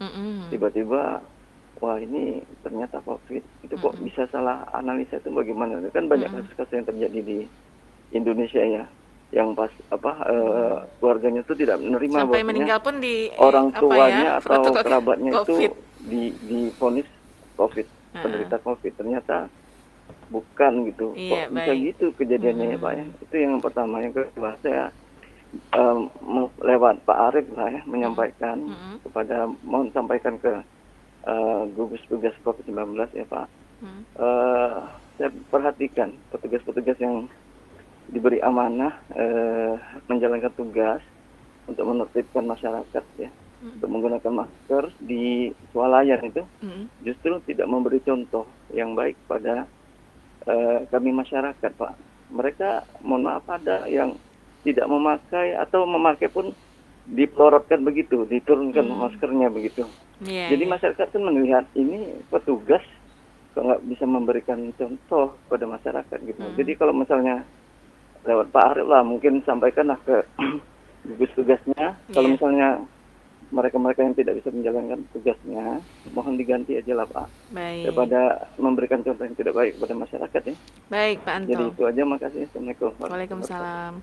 tiba-tiba wah ini ternyata COVID, itu kok bisa salah analisa, itu bagaimana? Itu kan banyak kasus-kasus yang terjadi di Indonesia ya, yang pas keluarganya itu tidak menerima sampai meninggal pun di orang tuanya atau protokol kerabatnya COVID. itu divonis COVID, penderita COVID, ternyata bukan gitu. Iya, Kok bisa gitu kejadiannya ya Pak ya? Itu yang pertama. Yang kedua, saya lewat Pak Arif lah ya menyampaikan mau sampaikan ke gugus tugas COVID-19 ya Pak. Saya perhatikan petugas-petugas yang diberi amanah menjalankan tugas untuk menertibkan masyarakat ya, untuk menggunakan masker di swalayan itu justru tidak memberi contoh yang baik pada kami masyarakat Pak. Mereka mohon maaf ada yang tidak memakai atau memakai pun dipelorotkan begitu, diturunkan maskernya begitu. Jadi masyarakat kan melihat ini petugas kok nggak bisa memberikan contoh pada masyarakat gitu. Jadi kalau misalnya lewat Pak Arif lah mungkin sampaikanlah ke gugus tugasnya. Kalau misalnya mereka-mereka yang tidak bisa menjalankan tugasnya, mohon diganti aja lah Pak. Baik. Daripada memberikan contoh yang tidak baik pada masyarakat ya. Baik Pak Anto. Jadi itu aja, makasih. Assalamualaikum. Waalaikumsalam.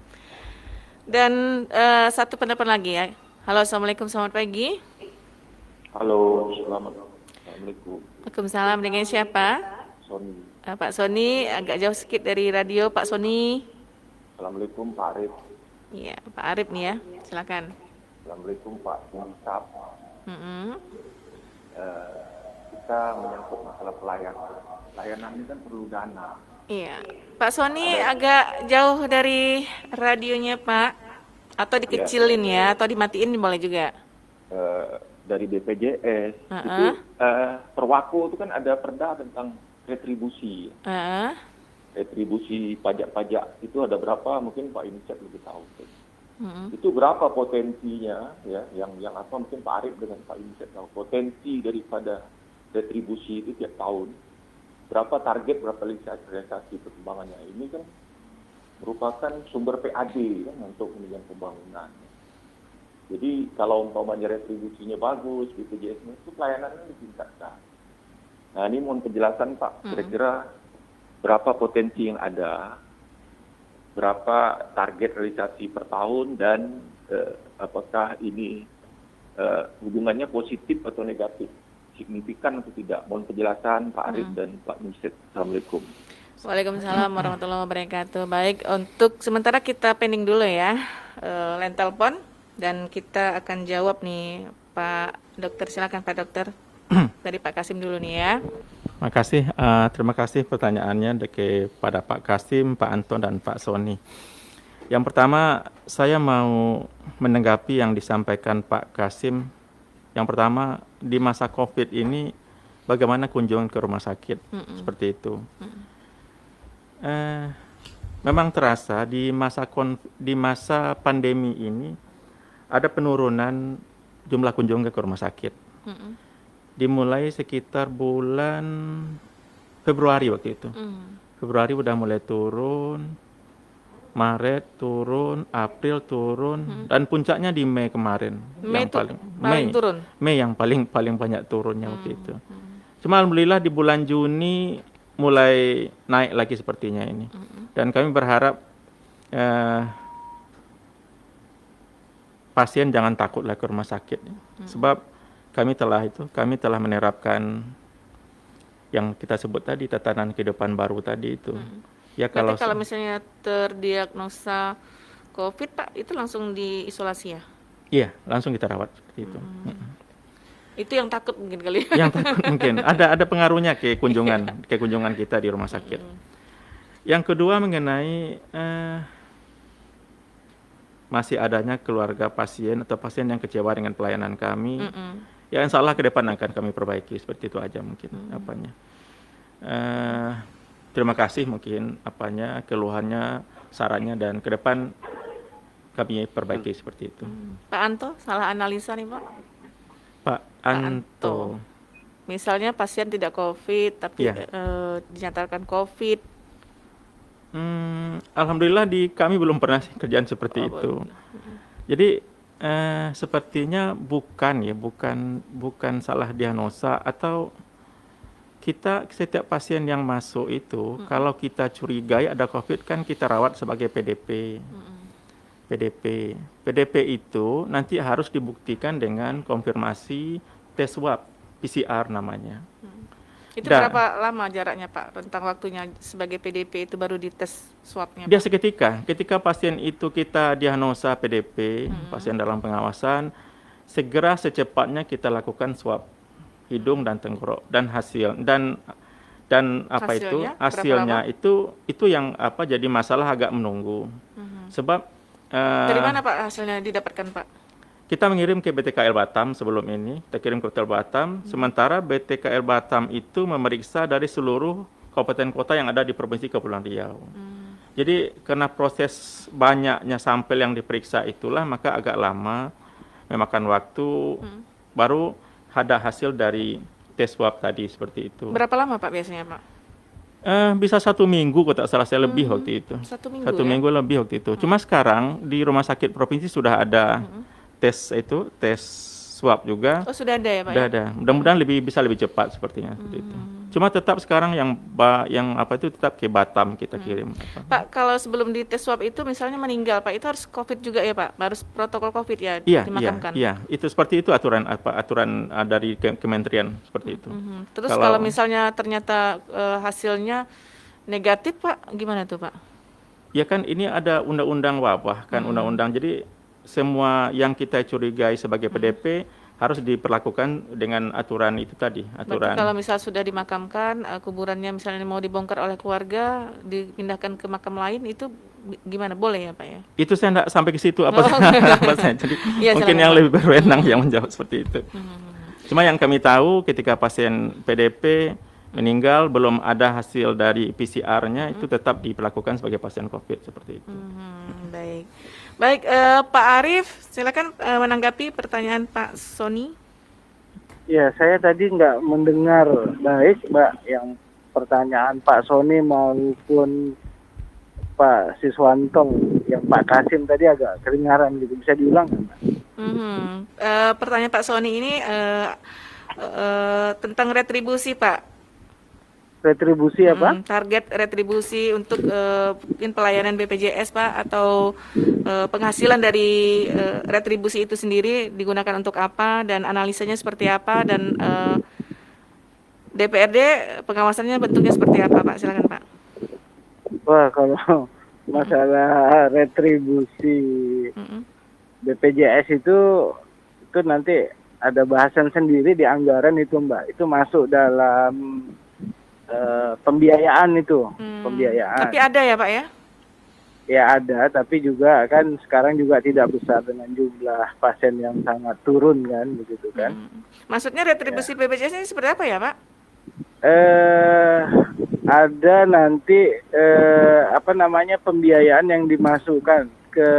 Dan satu pendapat lagi ya. Halo, assalamualaikum, selamat pagi. Halo, assalamualaikum. Waalaikumsalam, dengan siapa? Sony. Pak Sony, agak jauh sedikit dari radio Pak Sony. Assalamualaikum Pak Arif. Iya, Pak Arif nih ya, silakan. Assalamualaikum Pak Bungsap. Kita menyangkut masalah pelayanan. Pelayanan ini kan perlu dana. Iya, Pak Sony agak jauh dari radionya Pak, atau dikecilin ya, atau dimatiin boleh juga. Dari BPJS itu Perwako itu kan ada perda tentang retribusi. Retribusi pajak-pajak itu ada berapa? Mungkin Pak Inicet lebih tahu. Itu berapa potensinya ya? Yang apa? Mungkin Pak Arif dengan Pak Inicet tahu potensi daripada retribusi itu tiap tahun. Berapa target, berapa realisasi perkembangannya. Ini kan merupakan sumber PAD kan untuk kemudian pembangunan. Jadi kalau umpamanya retribusinya bagus, BPJS-nya itu pelayanannya ditingkatkan. Nah ini mohon penjelasan Pak, kira-kira berapa potensi yang ada, berapa target realisasi per tahun, dan apakah ini hubungannya positif atau negatif, signifikan atau tidak. Mohon penjelasan Pak Arif dan Pak Nusit. Assalamualaikum. Waalaikumsalam warahmatullahi wabarakatuh. Baik, untuk sementara kita pending dulu ya line telepon, dan kita akan jawab nih Pak Dokter. Silakan Pak Dokter. Dari Pak Kasim dulu nih ya. Terima kasih pertanyaannya kepada Pak Kasim, Pak Anton, dan Pak Sony. Yang pertama, saya mau menanggapi yang disampaikan Pak Kasim. Yang pertama, di masa COVID ini, bagaimana kunjungan ke rumah sakit, seperti itu. Memang terasa di masa pandemi ini, ada penurunan jumlah kunjungan ke rumah sakit. Dimulai sekitar bulan Februari waktu itu. Februari udah mulai turun, Maret turun, April turun, dan puncaknya di Mei kemarin. Mei yang turun. Mei yang paling banyak turunnya waktu itu. Cuma alhamdulillah di bulan Juni mulai naik lagi sepertinya ini. Dan kami berharap pasien jangan takutlah ke rumah sakit, sebab kami telah menerapkan yang kita sebut tadi, tatanan kehidupan baru tadi itu. Ya Berarti kalau misalnya terdiagnosa COVID, Pak, itu langsung diisolasi ya? Iya, langsung kita rawat seperti itu. Itu yang takut mungkin kali. Yang takut mungkin ada pengaruhnya ke kunjungan kita di rumah sakit. Yang kedua mengenai masih adanya keluarga pasien atau pasien yang kecewa dengan pelayanan kami. Ya insya Allah ke depan akan kami perbaiki, seperti itu aja mungkin apanya. Terima kasih mungkin keluhannya, sarannya, dan ke depan kami perbaiki seperti itu. Pak Anto, salah analisa nih Pak. Pak Anto. Misalnya pasien tidak COVID tapi dinyatakan COVID. Alhamdulillah di kami belum pernah kerjaan seperti itu. Jadi sepertinya bukan salah diagnosa, atau kita setiap pasien yang masuk itu kalau kita curigai ada COVID kan kita rawat sebagai PDP. PDP itu nanti harus dibuktikan dengan konfirmasi tes swab PCR namanya. Itu berapa lama jaraknya Pak, rentang waktunya sebagai PDP itu baru dites swabnya? Dia ketika pasien itu kita diagnosa PDP, pasien dalam pengawasan, segera secepatnya kita lakukan swab hidung dan tenggorok, dan hasilnya itu yang jadi masalah agak menunggu. Sebab dari mana Pak hasilnya didapatkan Pak? Kita mengirim ke BTKL Batam sebelum ini, kita kirim ke Hotel Batam, sementara BTKL Batam itu memeriksa dari seluruh kabupaten kota yang ada di Provinsi Kepulauan Riau. Jadi karena proses banyaknya sampel yang diperiksa itulah, maka agak lama, memakan waktu, baru ada hasil dari tes swab tadi seperti itu. Berapa lama Pak biasanya Pak? Bisa 1 minggu, kalau tak salah saya lebih waktu itu. 1 minggu, Satu minggu lebih waktu itu. Cuma sekarang di rumah sakit provinsi sudah ada tes swab juga. Oh sudah ada ya Pak? Sudah ada. Mudah-mudahan bisa lebih cepat sepertinya. Seperti itu. Cuma tetap sekarang yang tetap ke Batam kita kirim. Pak, kalau sebelum di tes swab itu misalnya meninggal Pak, itu harus COVID juga ya Pak? Harus protokol COVID ya dimakamkan? Iya, itu seperti itu aturan dari kementerian seperti itu. Terus kalau misalnya ternyata hasilnya negatif Pak, gimana tuh Pak? Ya kan ini ada undang-undang wabah kan, undang-undang. Jadi semua yang kita curigai sebagai PDP harus diperlakukan dengan aturan itu tadi. Aturan. Berarti kalau misal sudah dimakamkan, kuburannya misalnya mau dibongkar oleh keluarga, dipindahkan ke makam lain, itu gimana? Boleh ya Pak ya? Itu saya tidak sampai ke situ jadi ya, mungkin yang lebih berwenang yang menjawab seperti itu. Cuma yang kami tahu ketika pasien PDP meninggal belum ada hasil dari PCR-nya, itu tetap diperlakukan sebagai pasien COVID seperti itu. Baik, Pak Arief, silakan menanggapi pertanyaan Pak Sony. Ya, saya tadi nggak mendengar baik, Mbak, yang pertanyaan Pak Sony maupun Pak Siswanto, yang Pak Kasim tadi agak kedengaran gitu. Bisa diulang nggak, Mbak? Pertanyaan Pak Sony ini tentang retribusi, Pak. Retribusi apa? Target retribusi untuk pelayanan BPJS Pak, atau penghasilan dari retribusi itu sendiri digunakan untuk apa, dan analisanya seperti apa, dan DPRD pengawasannya bentuknya seperti apa Pak? Silakan Pak. Wah, kalau masalah retribusi BPJS itu nanti ada bahasan sendiri di anggaran itu Mbak. Itu masuk dalam pembiayaan itu, pembiayaan. Tapi ada ya Pak ya? Ya ada, tapi juga kan sekarang juga tidak besar dengan jumlah pasien yang sangat turun kan, begitu kan. Maksudnya retribusi BPJS ini seperti apa ya Pak? Ada nanti pembiayaan yang dimasukkan ke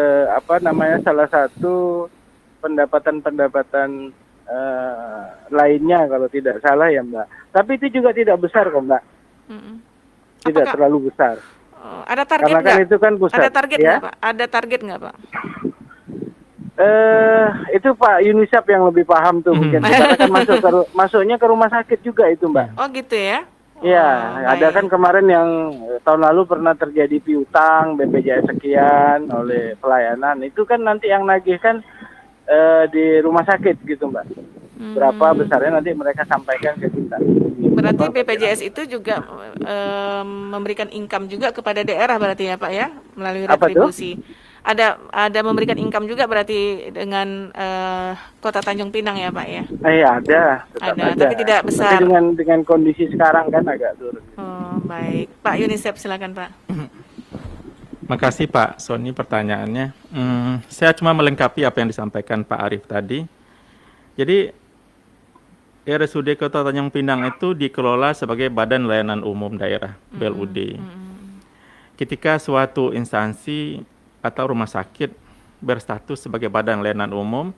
salah satu pendapatan lainnya kalau tidak salah ya Mbak. Tapi itu juga tidak besar kok Mbak. Tidak terlalu besar. Ada target nggak? Kan itu kan pusat. Ada target nggak Pak? Ada target nggak Pak? Itu Pak Yunisap yang lebih paham tuh mungkin. Karena kan masuknya ke rumah sakit juga itu Mbak. Oh gitu ya? Iya, ada kan kemarin yang tahun lalu pernah terjadi piutang BPJS sekian oleh pelayanan. Itu kan nanti yang nagih kan di rumah sakit gitu Mbak. Berapa besarnya nanti mereka sampaikan ke kita. Berarti BPJS itu juga memberikan income juga kepada daerah berarti ya Pak ya, melalui retribusi. Ada memberikan income juga berarti dengan Kota Tanjung Pinang ya Pak ya? Ada, tetap ada. Tapi tidak besar. Tapi dengan kondisi sekarang kan agak turun. Oh baik, Pak Yunisep silakan Pak. Makasih Pak Sony pertanyaannya. Saya cuma melengkapi apa yang disampaikan Pak Arief tadi. Jadi RSUD Kota Tanjung Pinang itu dikelola sebagai Badan Layanan Umum Daerah, BLUD. Ketika suatu instansi atau rumah sakit berstatus sebagai Badan Layanan Umum,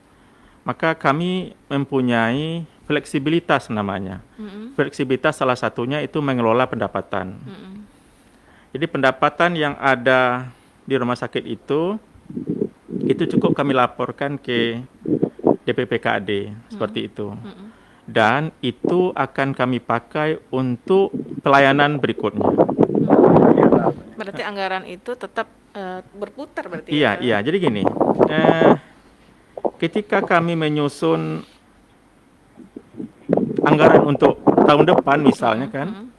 maka kami mempunyai fleksibilitas namanya. Fleksibilitas salah satunya itu mengelola pendapatan. Jadi pendapatan yang ada di rumah sakit itu cukup kami laporkan ke DPPKAD, seperti itu. Dan itu akan kami pakai untuk pelayanan berikutnya. Berarti anggaran itu tetap berputar berarti. Iya. Jadi gini, ketika kami menyusun anggaran untuk tahun depan misalnya kan,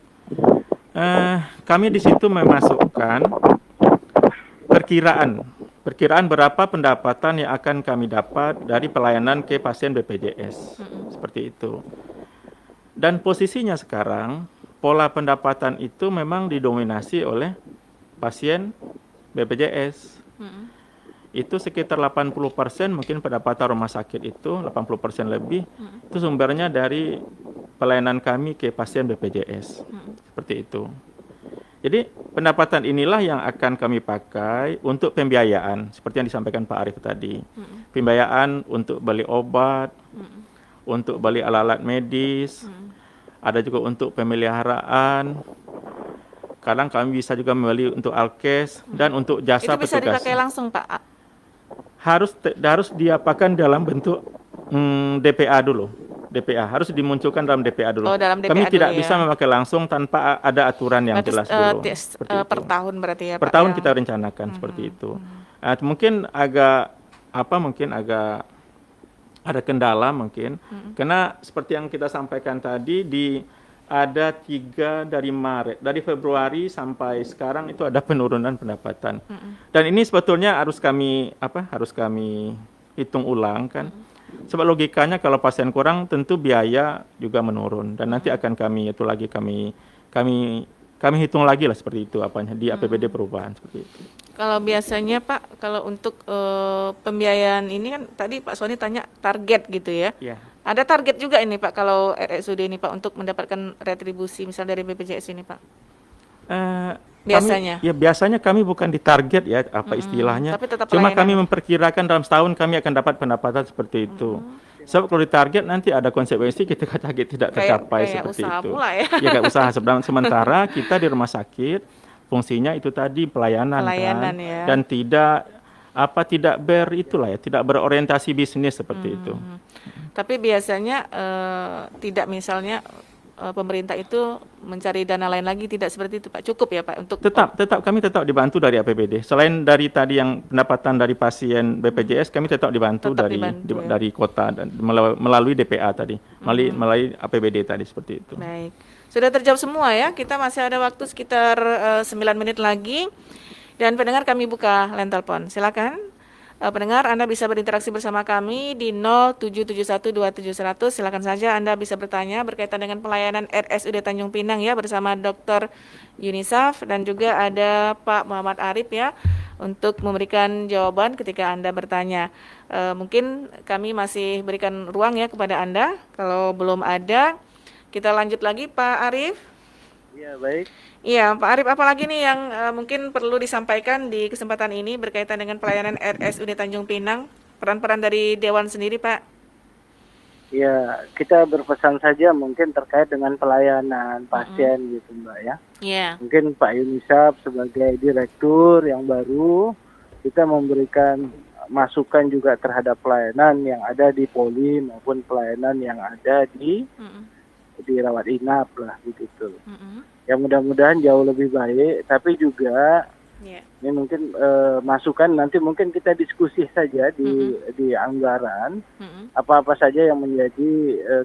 kami di situ memasukkan perkiraan berapa pendapatan yang akan kami dapat dari pelayanan ke pasien BPJS. Seperti itu. Dan posisinya sekarang, pola pendapatan itu memang didominasi oleh pasien BPJS. Itu sekitar 80% mungkin pendapatan rumah sakit itu, 80% lebih, itu sumbernya dari pelayanan kami ke pasien BPJS. Seperti itu. Jadi pendapatan inilah yang akan kami pakai untuk pembiayaan, seperti yang disampaikan Pak Arief tadi. Pembiayaan untuk beli obat, untuk beli alat-alat medis, ada juga untuk pemeliharaan. Kadang kami bisa juga membeli untuk alkes dan untuk jasa petugas. Itu bisa dipakai langsung Pak? Harus diapakan dalam bentuk DPA dulu. DPA harus dimunculkan dalam DPA dulu. Kami tidak bisa memakai langsung tanpa ada aturan yang jelas dulu. Per tahun berarti ya Pak? Per tahun kita rencanakan seperti itu. Mungkin agak ada kendala mungkin, karena seperti yang kita sampaikan tadi ada 3 dari Februari sampai sekarang itu ada penurunan pendapatan. Dan ini sebetulnya harus kami hitung ulang kan. Sebab logikanya kalau pasien kurang tentu biaya juga menurun dan nanti akan kami hitung lagi lah seperti itu di APBD perubahan seperti itu. Kalau biasanya Pak, kalau untuk pembiayaan ini kan tadi Pak Sony tanya target gitu ya. Ada target juga ini Pak kalau RSUD ini Pak untuk mendapatkan retribusi misal dari BPJS ini Pak? Biasanya? Biasanya kami bukan ditarget ya istilahnya. Cuma kami memperkirakan dalam setahun kami akan dapat pendapatan seperti itu. Sebab kalau ditarget nanti ada konsekuensi kita target tidak tercapai seperti itu. Kayak usaha sementara kita di rumah sakit fungsinya itu tadi pelayanan kan? Ya. Dan tidak berorientasi bisnis seperti itu. Tapi biasanya tidak misalnya pemerintah itu mencari dana lain lagi, tidak seperti itu Pak, cukup ya Pak untuk kami tetap dibantu dari APBD. Selain dari tadi yang pendapatan dari pasien BPJS, kami tetap dibantu dari kota dan melalui DPA tadi, melalui APBD tadi seperti itu. Baik, sudah terjawab semua ya. Kita masih ada waktu sekitar 9 menit lagi dan pendengar kami buka line telepon. Silakan. Pendengar, Anda bisa berinteraksi bersama kami di 07712700. Silakan saja Anda bisa bertanya berkaitan dengan pelayanan RSUD Tanjung Pinang ya bersama Dr. Yunisaf dan juga ada Pak Muhammad Arief ya untuk memberikan jawaban ketika Anda bertanya. Mungkin kami masih berikan ruang ya kepada Anda. Kalau belum ada, kita lanjut lagi Pak Arief. Iya, baik. Iya, Pak Arief, apalagi nih yang mungkin perlu disampaikan di kesempatan ini berkaitan dengan pelayanan RSUD Tanjung Pinang, peran-peran dari Dewan sendiri, Pak? Ya, kita berpesan saja mungkin terkait dengan pelayanan pasien gitu, Mbak ya. Iya. Mungkin Pak Yunisaf sebagai direktur yang baru, kita memberikan masukan juga terhadap pelayanan yang ada di Poli maupun pelayanan yang ada di rawat inap lah begitu. Ya mudah-mudahan jauh lebih baik, tapi juga Ini mungkin masukan, nanti mungkin kita diskusi saja di anggaran apa-apa saja yang menjadi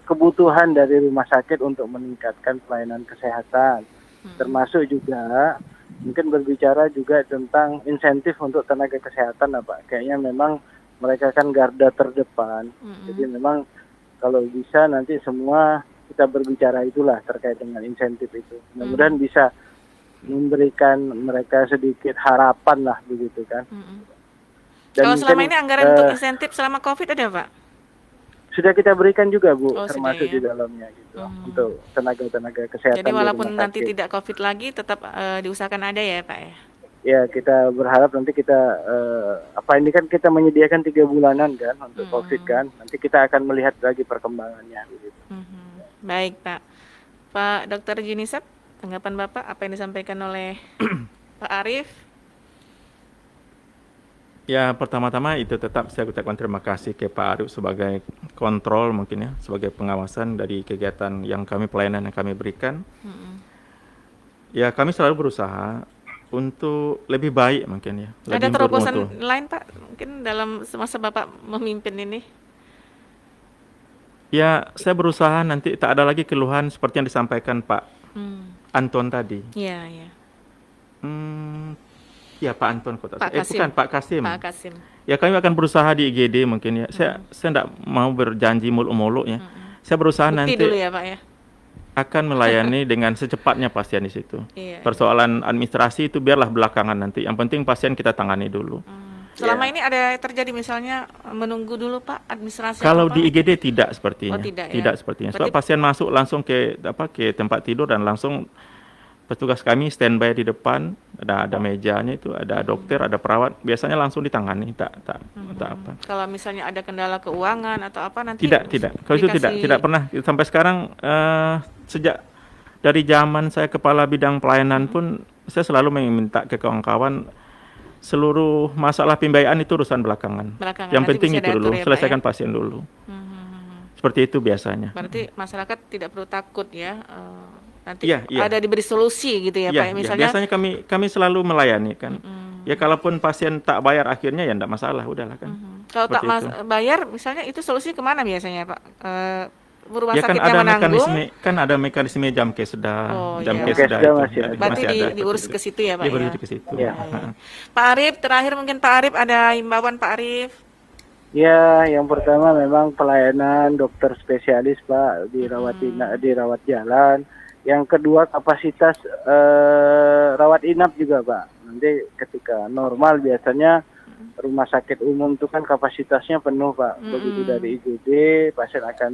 kebutuhan dari rumah sakit untuk meningkatkan pelayanan kesehatan, termasuk juga mungkin berbicara juga tentang insentif untuk tenaga kesehatan, Pak. Kayaknya memang mereka kan garda terdepan, jadi memang kalau bisa nanti semua kita berbicara itulah terkait dengan insentif itu. Mudah-mudahan bisa memberikan mereka sedikit harapan lah begitu kan. Dan kalau selama mungkin, ini anggaran untuk insentif selama COVID ada, Pak? Sudah kita berikan juga, Bu, sudah, termasuk ya? di dalamnya gitu untuk tenaga-tenaga kesehatan. Jadi walaupun di rumah nanti sakit. tidak COVID lagi tetap diusahakan ada ya, Pak ya? Ya, kita berharap nanti kita ini kan kita menyediakan 3 bulanan kan untuk COVID kan. Nanti kita akan melihat lagi perkembangannya begitu. Baik, Pak. Pak Dr. Junisep, tanggapan Bapak apa yang disampaikan oleh Pak Arief? Ya, pertama-tama itu tetap saya ucapkan terima kasih ke Pak Arief sebagai kontrol mungkin ya, sebagai pengawasan dari kegiatan yang kami, pelayanan yang kami berikan. Ya, kami selalu berusaha untuk lebih baik mungkin ya. Ada terobosan lain, Pak, mungkin dalam semasa Bapak memimpin ini? Ya, saya berusaha nanti tak ada lagi keluhan seperti yang disampaikan Pak Anton tadi. Iya, iya. Ya, Pak Anton kok tak Pak Kasim. bukan Pak Kasim. Pak Kasim. Ya, kami akan berusaha di IGD mungkin ya. Saya tidak mau berjanji muluk-muluk ya. Saya berusaha Bukti nanti dulu ya, Pak ya. akan melayani dengan secepatnya pasien di situ. Iya. Persoalan administrasi itu biarlah belakangan nanti. Yang penting pasien kita tangani dulu. Selama ini ada terjadi misalnya menunggu dulu, Pak, administrasi? Kalau atau di apa? IGD tidak sepertinya. Oh, tidak ya? Tidak sepertinya. Sebab pasien masuk langsung ke tempat tidur dan langsung petugas kami standby di depan, ada mejanya itu, ada dokter, ada perawat, biasanya langsung ditangani, tak apa. Kalau misalnya ada kendala keuangan atau apa nanti? Tidak. Kalau itu tidak pernah sampai sekarang, sejak dari zaman saya kepala bidang pelayanan pun saya selalu meminta ke kawan-kawan seluruh masalah pembiayaan itu urusan belakangan. Yang penting itu dulu, ya, selesaikan pasien dulu. Seperti itu biasanya. Berarti masyarakat tidak perlu takut ya. Nanti Iya. ada diberi solusi gitu ya, Pak. Misalnya biasanya kami selalu melayani kan. Ya, kalaupun pasien tak bayar akhirnya ya enggak masalah, udahlah kan. Kalau tak bayar misalnya itu solusi kemana biasanya, Pak? Rumah ya, kan sakitnya ada menanggung. ada mekanisme jam keseda, Berarti diurus ke situ ya, Pak. Diurus ke situ. Ya. Pak Arief, terakhir mungkin Pak Arief ada himbauan Pak Arief. Ya, yang pertama memang pelayanan dokter spesialis, Pak, di rawat jalan. Yang kedua kapasitas rawat inap juga, Pak. Nanti ketika normal biasanya rumah sakit umum itu kan kapasitasnya penuh, Pak. Begitu dari IGD pasien akan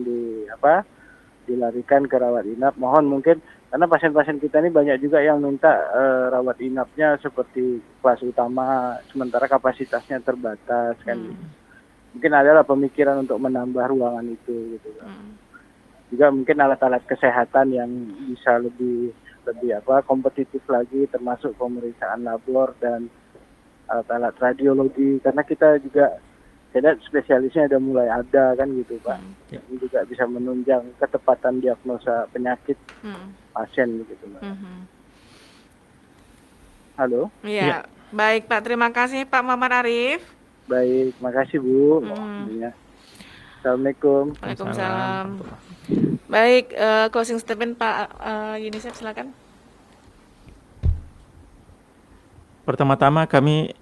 dilarikan ke rawat inap. Mohon mungkin karena pasien-pasien kita ini banyak juga yang minta rawat inapnya seperti kelas utama, sementara kapasitasnya terbatas kan. Mungkin adalah pemikiran untuk menambah ruangan itu gitu, Pak. Juga mungkin alat-alat kesehatan yang bisa lebih kompetitif lagi, termasuk pemeriksaan labor dan alat-alat radiologi, karena kita juga spesialisnya udah mulai ada kan gitu, Pak. Ini juga bisa menunjang ketepatan diagnosa penyakit pasien gitu, Pak. Halo? Iya. Baik, Pak, terima kasih Pak Muhammad Arief. Baik, makasih Bu. Assalamualaikum. Waalaikumsalam. Baik, closing statement Pak Junisep, silakan. Pertama-tama kami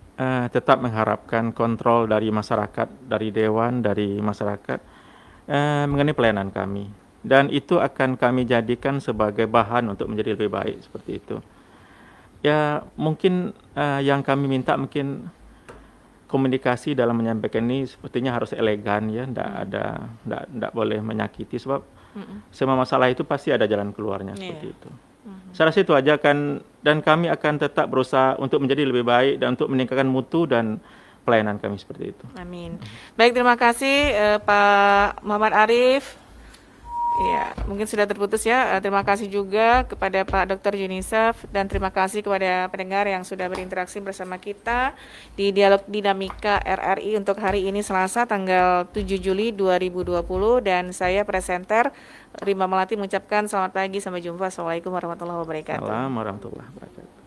tetap mengharapkan kontrol dari masyarakat, dari dewan, dari masyarakat mengenai pelayanan kami. Dan itu akan kami jadikan sebagai bahan untuk menjadi lebih baik seperti itu. Ya, mungkin yang kami minta mungkin komunikasi dalam menyampaikan ini sepertinya harus elegan ya, tidak boleh menyakiti sebab semua masalah itu pasti ada jalan keluarnya seperti itu. Saya rasa itu aja kan, dan kami akan tetap berusaha untuk menjadi lebih baik dan untuk meningkatkan mutu dan pelayanan kami seperti itu. Amin. Baik, terima kasih Pak Muhammad Arief. Ya, mungkin sudah terputus ya. Terima kasih juga kepada Pak Dr. Junisep dan terima kasih kepada pendengar yang sudah berinteraksi bersama kita di Dialog Dinamika RRI untuk hari ini Selasa tanggal 7 Juli 2020 dan saya presenter Rima Melati mengucapkan selamat pagi, sampai jumpa. Assalamualaikum warahmatullahi wabarakatuh. Assalamualaikum warahmatullahi wabarakatuh.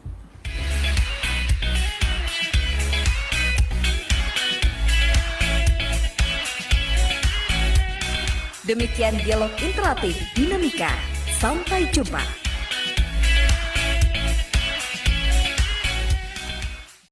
Demikian dialog interaktif Dinamika. Sampai jumpa.